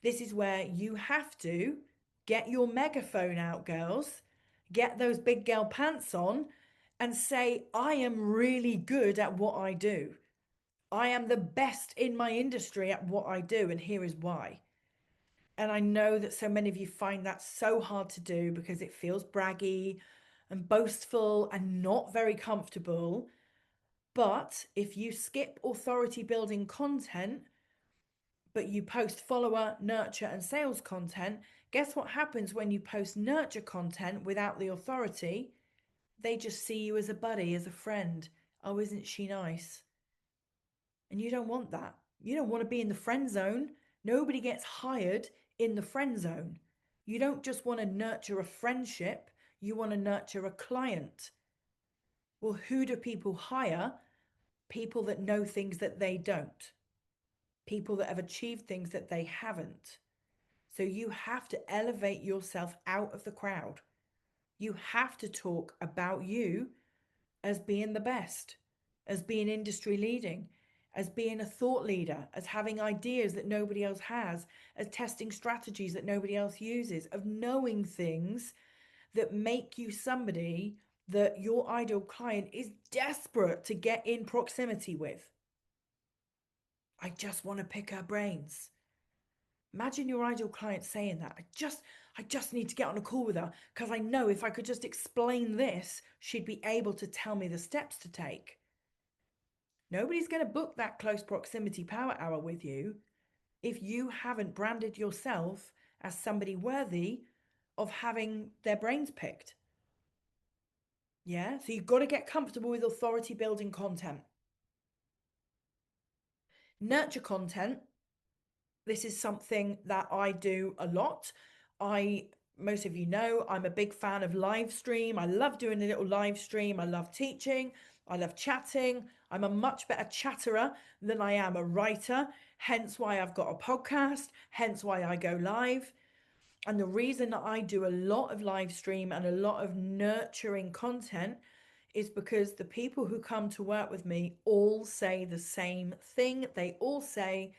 This is where you have to get your megaphone out, girls, get those big girl pants on, and say, I am really good at what I do. I am the best in my industry at what I do, and here is why. And I know that so many of you find that so hard to do because it feels braggy and boastful and not very comfortable. But if you skip authority building content, but you post follower, nurture, and sales content, guess what happens when you post nurture content without the authority? They just see you as a buddy, as a friend. Oh, isn't she nice? And you don't want that. You don't want to be in the friend zone. Nobody gets hired in the friend zone. You don't just want to nurture a friendship, you want to nurture a client. Well, who do people hire? People that know things that they don't, people that have achieved things that they haven't. So you have to elevate yourself out of the crowd. You have to talk about you as being the best, as being industry leading, as being a thought leader, as having ideas that nobody else has, as testing strategies that nobody else uses, of knowing things that make you somebody that your ideal client is desperate to get in proximity with. I just want to pick her brains. Imagine your ideal client saying that. I just need to get on a call with her because I know if I could just explain this, she'd be able to tell me the steps to take. Nobody's going to book that close proximity power hour with you if you haven't branded yourself as somebody worthy of having their brains picked. Yeah, so you've got to get comfortable with authority building content. Nurture content This is something that I do a lot. Most of you know, I'm a big fan of live stream. I love doing a little live stream. I love teaching. I love chatting. I'm a much better chatterer than I am a writer, hence why I've got a podcast, hence why I go live. And the reason that I do a lot of live stream and a lot of nurturing content is because the people who come to work with me all say the same thing. They all say,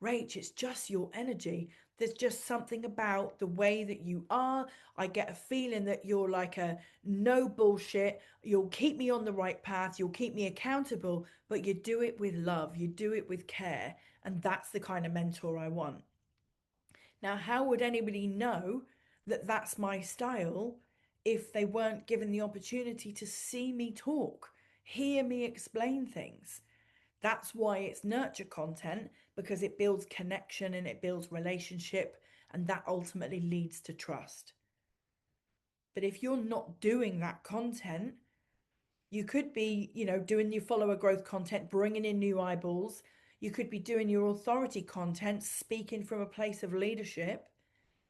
Rach, it's just your energy. There's just something about the way that you are. I get a feeling that you're like a no bullshit. You'll keep me on the right path. You'll keep me accountable, but you do it with love. You do it with care. And that's the kind of mentor I want. Now, how would anybody know that that's my style if they weren't given the opportunity to see me talk, hear me explain things? That's why it's nurture content, because it builds connection and it builds relationship, and that ultimately leads to trust. But if you're not doing that content, you could be, doing your follower growth content, bringing in new eyeballs. You could be doing your authority content, speaking from a place of leadership.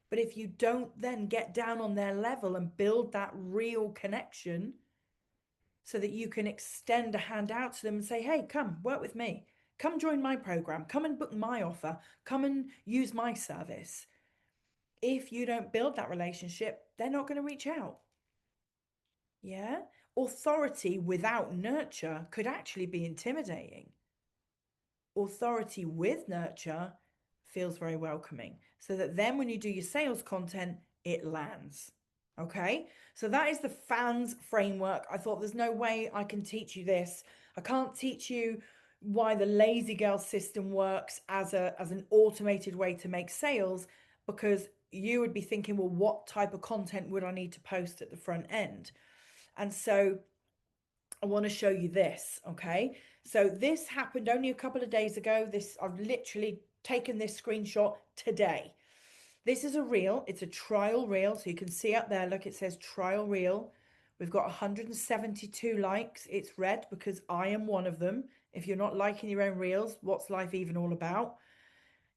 But if you don't then get down on their level and build that real connection so that you can extend a hand out to them and say, hey, come work with me. Come join my program. Come and book my offer. Come and use my service. If you don't build that relationship, they're not going to reach out. Yeah. Authority without nurture could actually be intimidating. Authority with nurture feels very welcoming, so that then when you do your sales content, it lands. Okay, so that is the fans framework. I thought there's no way I can teach you this. I can't teach you why the lazy girl system works as an automated way to make sales, because you would be thinking, well, what type of content would I need to post at the front end? And so I want to show you this. Okay, so this happened only a couple of days ago. I've literally taken this screenshot today. This is a reel. It's a trial reel. So you can see up there, look, it says trial reel. We've got 172 likes. It's red because I am one of them. If you're not liking your own reels, what's life even all about?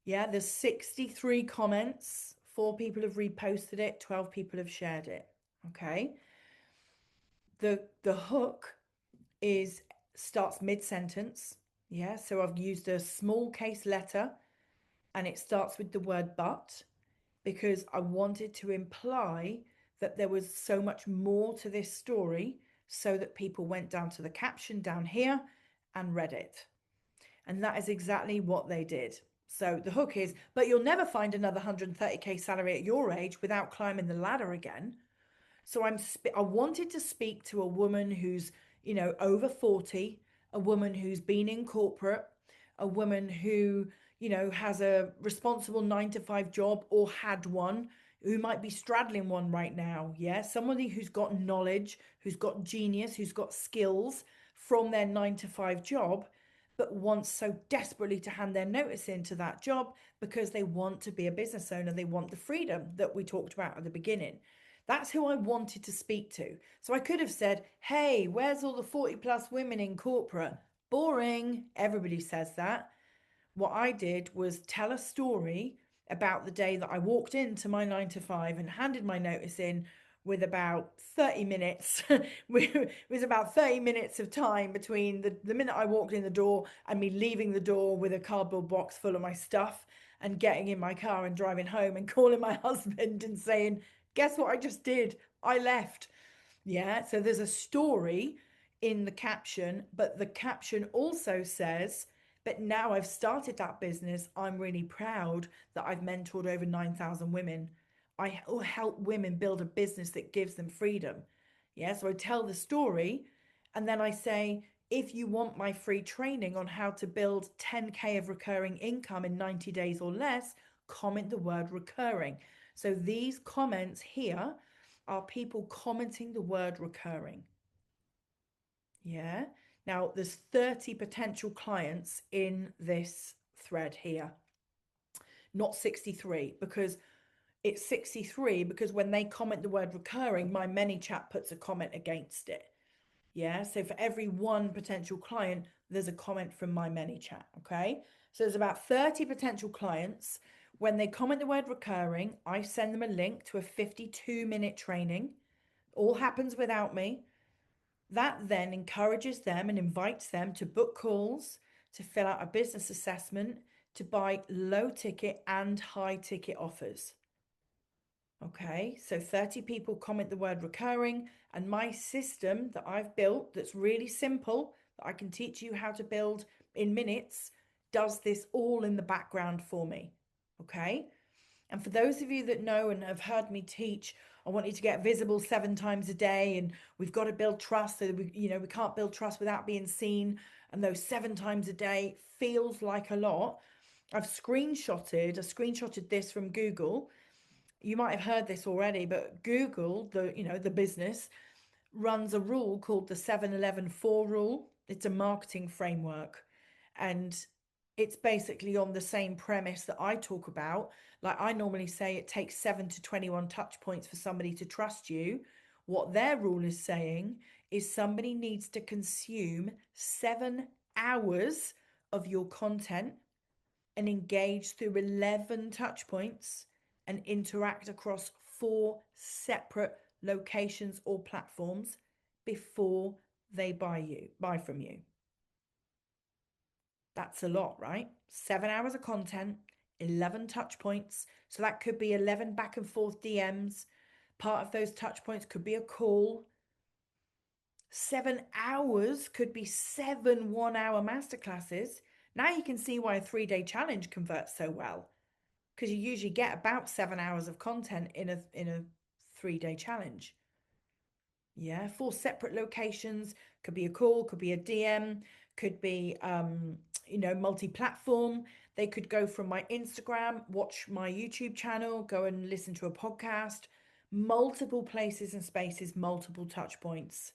Yeah, there's 63 comments. 4 people have reposted it. 12 people have shared it. Okay. The hook starts mid-sentence. Yeah, so I've used a small case letter and it starts with the word but, because I wanted to imply that there was so much more to this story, so that people went down to the caption down here and read it. And that is exactly what they did. So the hook is, but you'll never find another 130k salary at your age without climbing the ladder again. So I wanted to speak to a woman who's, over 40, a woman who's been in corporate, a woman who, has a responsible 9 to 5 job or had one, who might be straddling one right now. Yeah. Somebody who's got knowledge, who's got genius, who's got skills from their 9 to 5 job, but wants so desperately to hand their notice into that job because they want to be a business owner. They want the freedom that we talked about at the beginning. That's who I wanted to speak to. So I could have said, hey, where's all the 40+ women in corporate? Boring. Everybody says that. What I did was tell a story about the day that I walked into my 9 to 5 and handed my notice in, with about 30 minutes. It was about 30 minutes of time between the minute I walked in the door and me leaving the door with a cardboard box full of my stuff and getting in my car and driving home and calling my husband and saying, guess what I just did? I left. Yeah, so there's a story in the caption, but the caption also says, but now I've started that business, I'm really proud that I've mentored over 9,000 women. I help women build a business that gives them freedom. Yeah, so I tell the story and then I say, if you want my free training on how to build 10k of recurring income in 90 days or less, comment the word recurring. So these comments here are people commenting the word recurring. Yeah. Now there's 30 potential clients in this thread here, not 63, because it's 63 because when they comment the word recurring, my ManyChat puts a comment against it. Yeah. So for every one potential client, there's a comment from my ManyChat. Okay. So there's about 30 potential clients. When they comment the word recurring, I send them a link to a 52-minute training. All happens without me. That then encourages them and invites them to book calls, to fill out a business assessment, to buy low ticket and high ticket offers. Okay, so 30 people comment the word recurring, and my system that I've built that's really simple, that I can teach you how to build in minutes, does this all in the background for me. Okay, and for those of you that know and have heard me teach, I want you to get visible 7 times a day, and we've got to build trust. So that we can't build trust without being seen. And those 7 times a day feels like a lot. I've screenshotted this from Google. You might have heard this already, but Google, the business, runs a rule called the 7-11-4 rule. It's a marketing framework, and it's basically on the same premise that I talk about. Like, I normally say it takes 7 to 21 touch points for somebody to trust you. What their rule is saying is somebody needs to consume 7 hours of your content and engage through 11 touch points and interact across 4 separate locations or platforms before they buy from you. That's a lot, right? 7 hours of content, 11 touch points. So that could be 11 back and forth DMs. Part of those touch points could be a call. 7 hours could be 7 1-hour masterclasses. Now you can see why a 3-day challenge converts so well, because you usually get about 7 hours of content in a 3-day challenge. Yeah, 4 separate locations. Could be a call, could be a DM, could be multi-platform. They could go from my Instagram, watch my YouTube channel, go and listen to a podcast, multiple places and spaces, multiple touch points.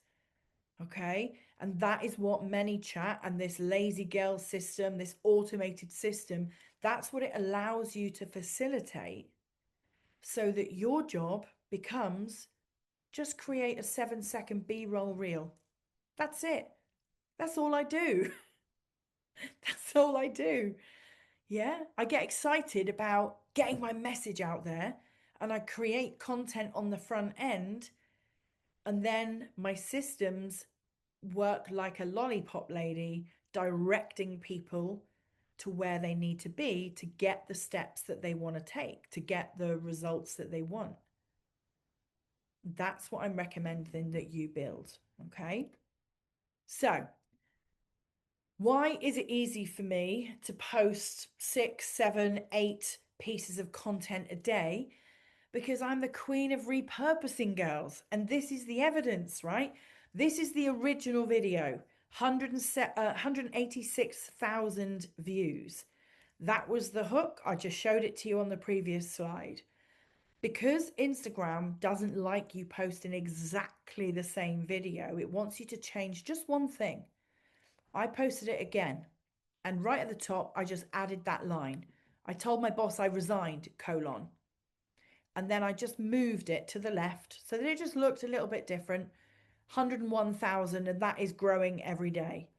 Okay, and that is what ManyChat and this lazy girl system, this automated system, that's what it allows you to facilitate, so that your job becomes just create a 7-second B-roll reel. That's it. That's all I do. That's all I do. Yeah, I get excited about getting my message out there, and I create content on the front end, and then my systems work like a lollipop lady, directing people to where they need to be to get the steps that they want to take, to get the results that they want. That's what I'm recommending that you build. Okay. So, why is it easy for me to post 6, 7, 8 pieces of content a day? Because I'm the queen of repurposing, girls. And this is the evidence, right? This is the original video, 186,000 views. That was the hook. I just showed it to you on the previous slide. Because Instagram doesn't like you posting exactly the same video, it wants you to change just one thing. I posted it again, and right at the top, I just added that line. I told my boss I resigned, colon. And then I just moved it to the left so that it just looked a little bit different. 101,000, and that is growing every day.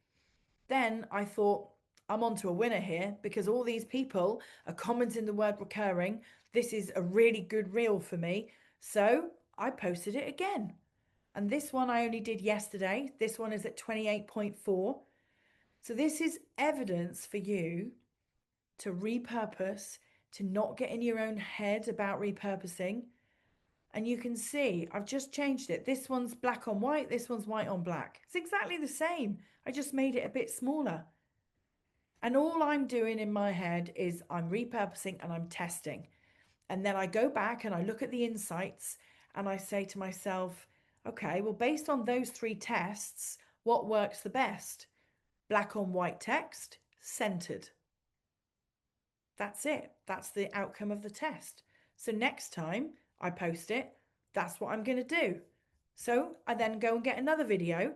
Then I thought, I'm onto a winner here, because all these people are commenting the word recurring. This is a really good reel for me. So I posted it again. And this one I only did yesterday. This one is at 28.4. So this is evidence for you to repurpose, to not get in your own head about repurposing. And you can see I've just changed it. This one's black on white, this one's white on black. It's exactly the same. I just made it a bit smaller. And all I'm doing in my head is I'm repurposing and I'm testing. And then I go back and I look at the insights and I say to myself, okay, well, based on those 3 tests, what works the best? Black on white text, centered. That's it. That's the outcome of the test. So next time I post it, that's what I'm going to do. So I then go and get another video.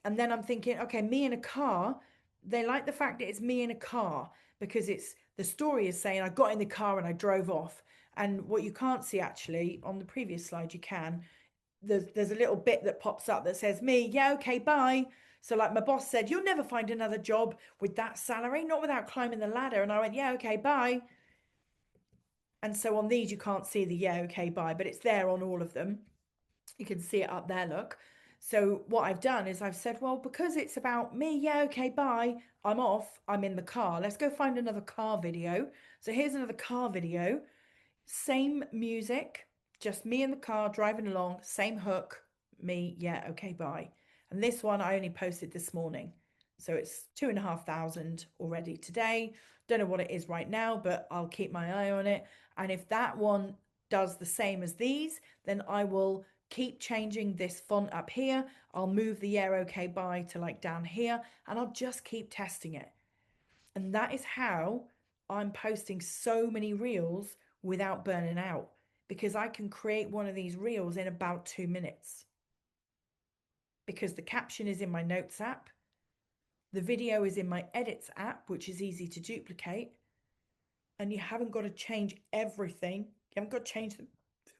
And then I'm thinking, okay, me in a car. They like the fact that it's me in a car, because it's the story is saying I got in the car and I drove off. And what you can't see actually on the previous slide, you can. There's a little bit that pops up that says me. Yeah, okay, bye. So like my boss said, you'll never find another job with that salary, not without climbing the ladder. And I went, yeah, okay, bye. And so on these, you can't see the yeah, okay, bye, but it's there on all of them. You can see it up there, look. So what I've done is I've said, well, because it's about me, yeah, okay, bye. I'm off. I'm in the car. Let's go find another car video. So here's another car video. Same music, just me in the car driving along, same hook, me, yeah, okay, bye. And this one I only posted this morning. So it's 2,500 already today. Don't know what it is right now, but I'll keep my eye on it. And if that one does the same as these, then I will keep changing this font up here. I'll move the yeah, okay, bye to like down here, and I'll just keep testing it. And that is how I'm posting so many reels without burning out, because I can create one of these reels in about 2 minutes because the caption is in my notes app. The video is in my edits app, which is easy to duplicate. And you haven't got to change everything. You haven't got to change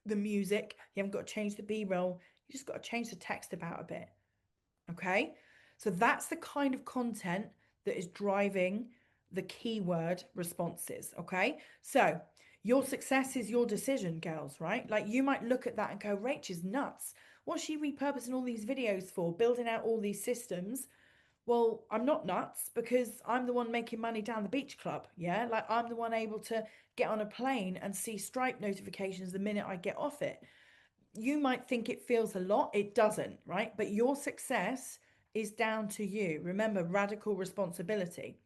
the music. You haven't got to change the B-roll. You just got to change the text about a bit. Okay. So that's the kind of content that is driving the keyword responses. Okay. So your success is your decision, girls, right? Like you might look at that and go, Rach is nuts. What's she repurposing all these videos for? Building out all these systems. Well, I'm not nuts because I'm the one making money down the beach club. Yeah. Like I'm the one able to get on a plane and see Stripe notifications the minute I get off it. You might think it feels a lot. It doesn't, right? But your success is down to you. Remember, radical responsibility.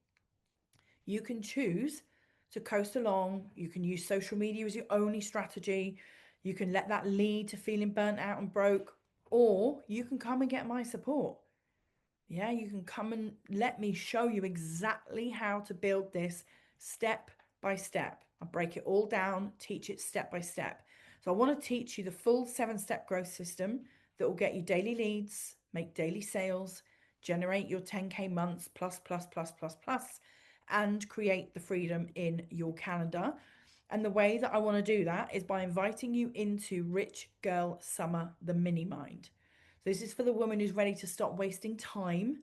You can choose to coast along. You can use social media as your only strategy. You can let that lead to feeling burnt out and broke, or you can come and get my support. Yeah, you can come and let me show you exactly how to build this step by step. I break it all down, teach it step by step. So I want to teach you the full 7-step growth system that will get you daily leads, make daily sales, generate your 10K months plus, plus, plus, plus, plus, and create the freedom in your calendar. And the way that I want to do that is by inviting you into Rich Girl Summer, the mini mind. So this is for the woman who's ready to stop wasting time,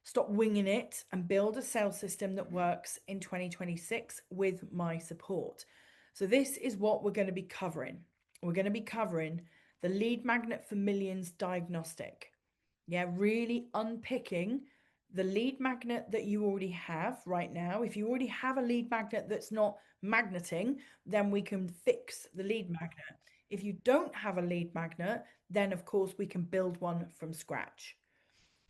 stop winging it, and build a sales system that works in 2026 with my support. So this is what we're going to be covering. We're going to be covering the lead magnet for millions diagnostic. Yeah, really unpicking the lead magnet that you already have right now. If you already have a lead magnet that's not magneting, then we can fix the lead magnet. If you don't have a lead magnet, then of course we can build one from scratch.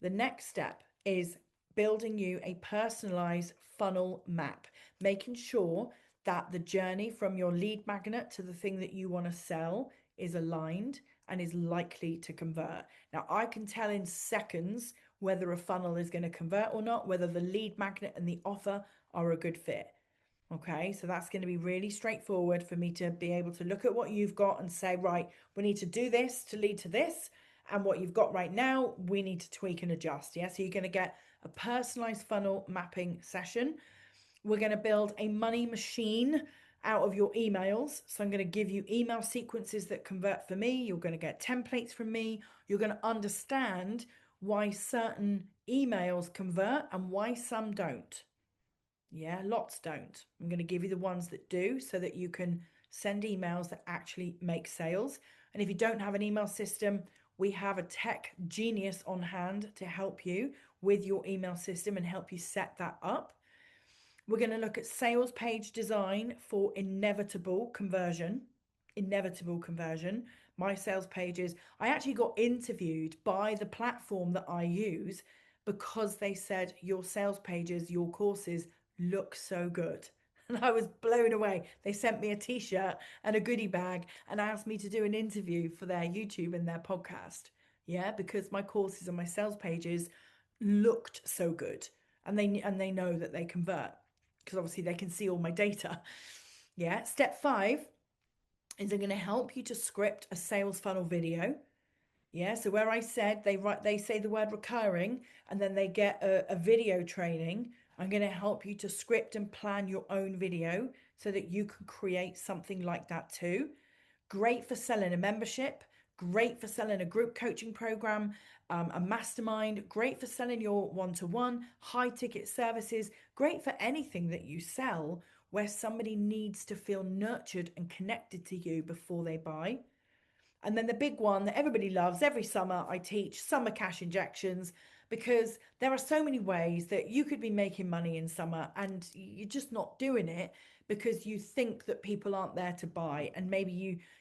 The next step is building you a personalized funnel map, making sure that the journey from your lead magnet to the thing that you want to sell is aligned and is likely to convert. Now, I can tell in seconds whether a funnel is going to convert or not, whether the lead magnet and the offer are a good fit. Okay, so that's going to be really straightforward for me to be able to look at what you've got and say, right, we need to do this to lead to this. And what you've got right now, we need to tweak and adjust. Yeah, so you're going to get a personalized funnel mapping session. We're going to build a money machine out of your emails. So I'm going to give you email sequences that convert for me. You're going to get templates from me. You're going to understand why certain emails convert and why some don't. Yeah, lots don't. I'm going to give you the ones that do so that you can send emails that actually make sales. And if you don't have an email system, we have a tech genius on hand to help you with your email system and help you set that up. We're going to look at sales page design for inevitable conversion. Inevitable conversion. My sales pages, I actually got interviewed by the platform that I use because they said your sales pages, your courses look so good. And I was blown away. They sent me a t-shirt and a goodie bag and asked me to do an interview for their YouTube and their podcast. Yeah, because my courses and my sales pages looked so good. And they know that they convert because obviously they can see all my data. Yeah. Step 5 is they're going to help you to script a sales funnel video. Yeah, so where I said they say the word recurring and then they get a video training, I'm going to help you to script and plan your own video so that you can create something like that too. Great for selling a membership, great for selling a group coaching program, a mastermind, great for selling your one-to-one, high ticket services, great for anything that you sell where somebody needs to feel nurtured and connected to you before they buy. And then the big one that everybody loves, every summer I teach summer cash injections, because there are so many ways that you could be making money in summer and you're just not doing it because you think that people aren't there to buy, and maybe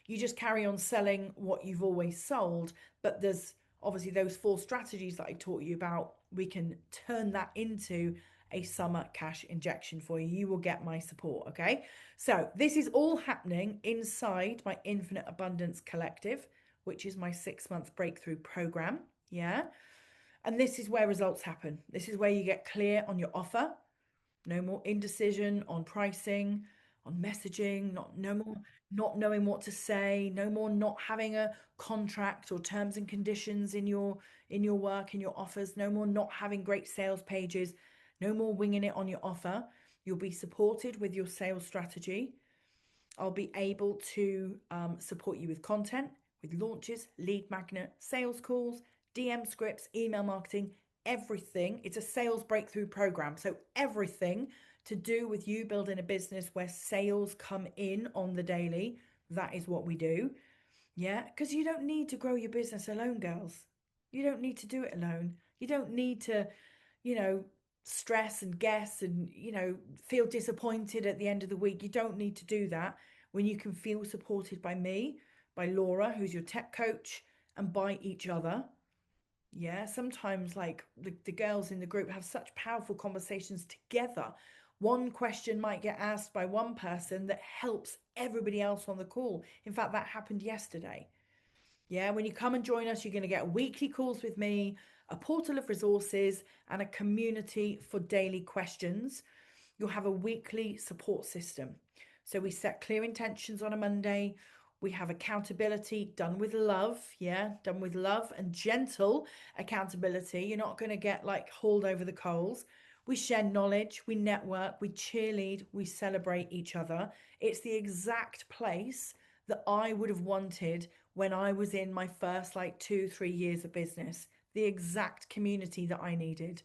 you just carry on selling what you've always sold. But there's obviously those 4 strategies that I taught you about. We can turn that into a summer cash injection for you. You will get my support, okay? So this is all happening inside my Infinite Abundance Collective, which is my 6-month breakthrough program. Yeah. And this is where results happen. This is where you get clear on your offer. No more indecision on pricing, on messaging, no more not knowing what to say, no more not having a contract or terms and conditions in your work, in your offers, no more not having great sales pages, no more winging it on your offer. You'll be supported with your sales strategy. I'll be able to support you with content, with launches, lead magnet, sales calls, DM scripts, email marketing, everything. It's a sales breakthrough program. So everything to do with you building a business where sales come in on the daily, that is what we do. Yeah, because you don't need to grow your business alone, girls. You don't need to do it alone. You don't need to, stress and guess and, feel disappointed at the end of the week. You don't need to do that when you can feel supported by me, by Laura, who's your tech coach, and by each other. Yeah, sometimes like the girls in the group have such powerful conversations together. One question might get asked by one person that helps everybody else on the call. In fact, that happened yesterday. Yeah, when you come and join us, you're going to get weekly calls with me, a portal of resources, and a community for daily questions. You'll have a weekly support system. So we set clear intentions on a Monday. We have accountability done with love. Yeah, done with love and gentle accountability. You're not going to get like hauled over the coals. We share knowledge, we network, we cheerlead, we celebrate each other. It's the exact place that I would have wanted when I was in my first like 2-3 years of business. The exact community that I needed,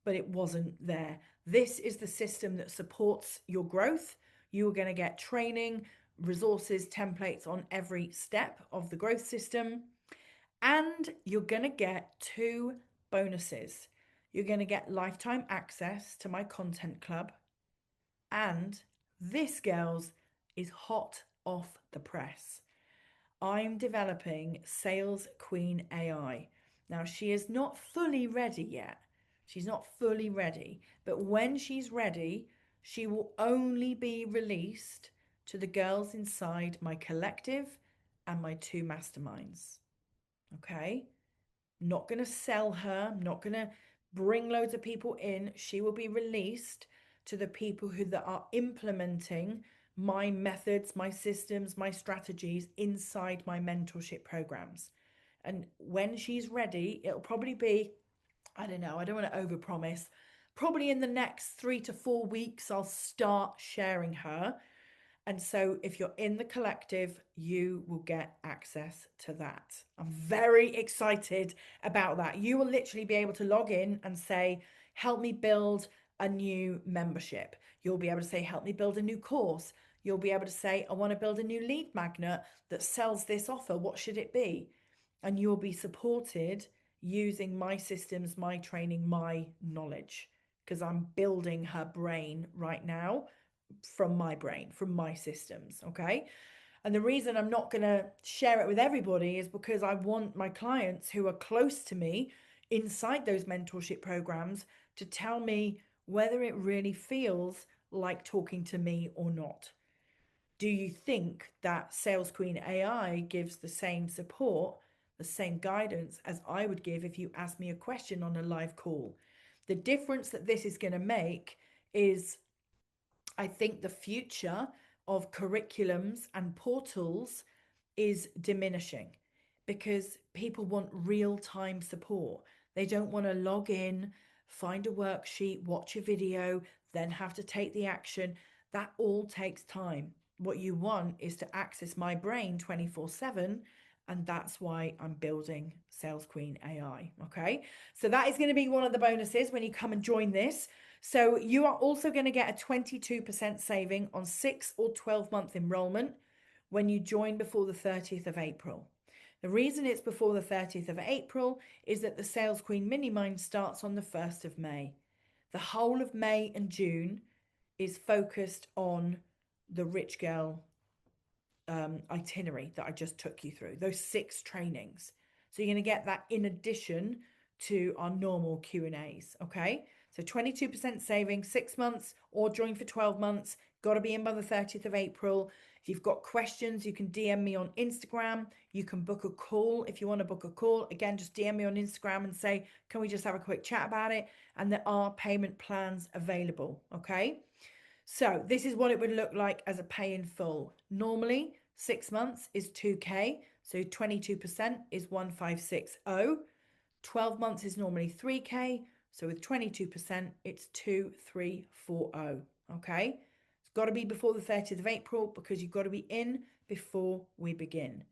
but it wasn't there. This is the system that supports your growth. You are going to get training, resources, templates on every step of the growth system. And you're going to get 2 bonuses. You're going to get lifetime access to my content club. And this, girls, is hot off the press. I'm developing Sales Queen AI. Now, she is not fully ready yet. She's not fully ready. But when she's ready, she will only be released to the girls inside my collective and my 2 masterminds. Okay? Not going to sell her. I'm not going to bring loads of people in. She will be released to the people that are implementing my methods, my systems, my strategies inside my mentorship programs. And when she's ready, it'll probably be, I don't know, I don't want to overpromise. Probably in the next 3 to 4 weeks, I'll start sharing her. And so if you're in the collective, you will get access to that. I'm very excited about that. You will literally be able to log in and say, help me build a new membership. You'll be able to say, help me build a new course. You'll be able to say, I want to build a new lead magnet that sells this offer. What should it be? And you'll be supported using my systems, my training, my knowledge, because I'm building her brain right now from my brain, from my systems. Okay. And the reason I'm not going to share it with everybody is because I want my clients who are close to me inside those mentorship programs to tell me whether it really feels like talking to me or not. Do you think that Sales Queen AI gives the same support, the same guidance as I would give if you asked me a question on a live call? The difference that this is going to make is, I think, the future of curriculums and portals is diminishing because people want real-time support. They don't want to log in, find a worksheet, watch a video, then have to take the action. That all takes time. What you want is to access my brain 24/7 And that's why I'm building Sales Queen AI. Okay. So that is going to be one of the bonuses when you come and join this. So you are also going to get a 22% saving on 6 or 12-month enrollment when you join before the 30th of April. The reason it's before the 30th of April is that the Sales Queen Mini Mind starts on the 1st of May. The whole of May and June is focused on the Rich Girl itinerary that I just took you through, those 6 trainings. So you're going to get that in addition to our normal Q&As, okay? So 22% saving, 6 months, or join for 12 months. Got to be in by the 30th of April. If you've got questions, you can DM me on Instagram. You can book a call if you want to book a call. Again, just DM me on Instagram and say, can we just have a quick chat about it? And there are payment plans available, okay? So this is what it would look like as a pay in full. Normally, 6 months is 2K, so 22% is 1560. 12 months is normally 3K, so with 22%, it's 2340. Okay, it's got to be before the 30th of April because you've got to be in before we begin.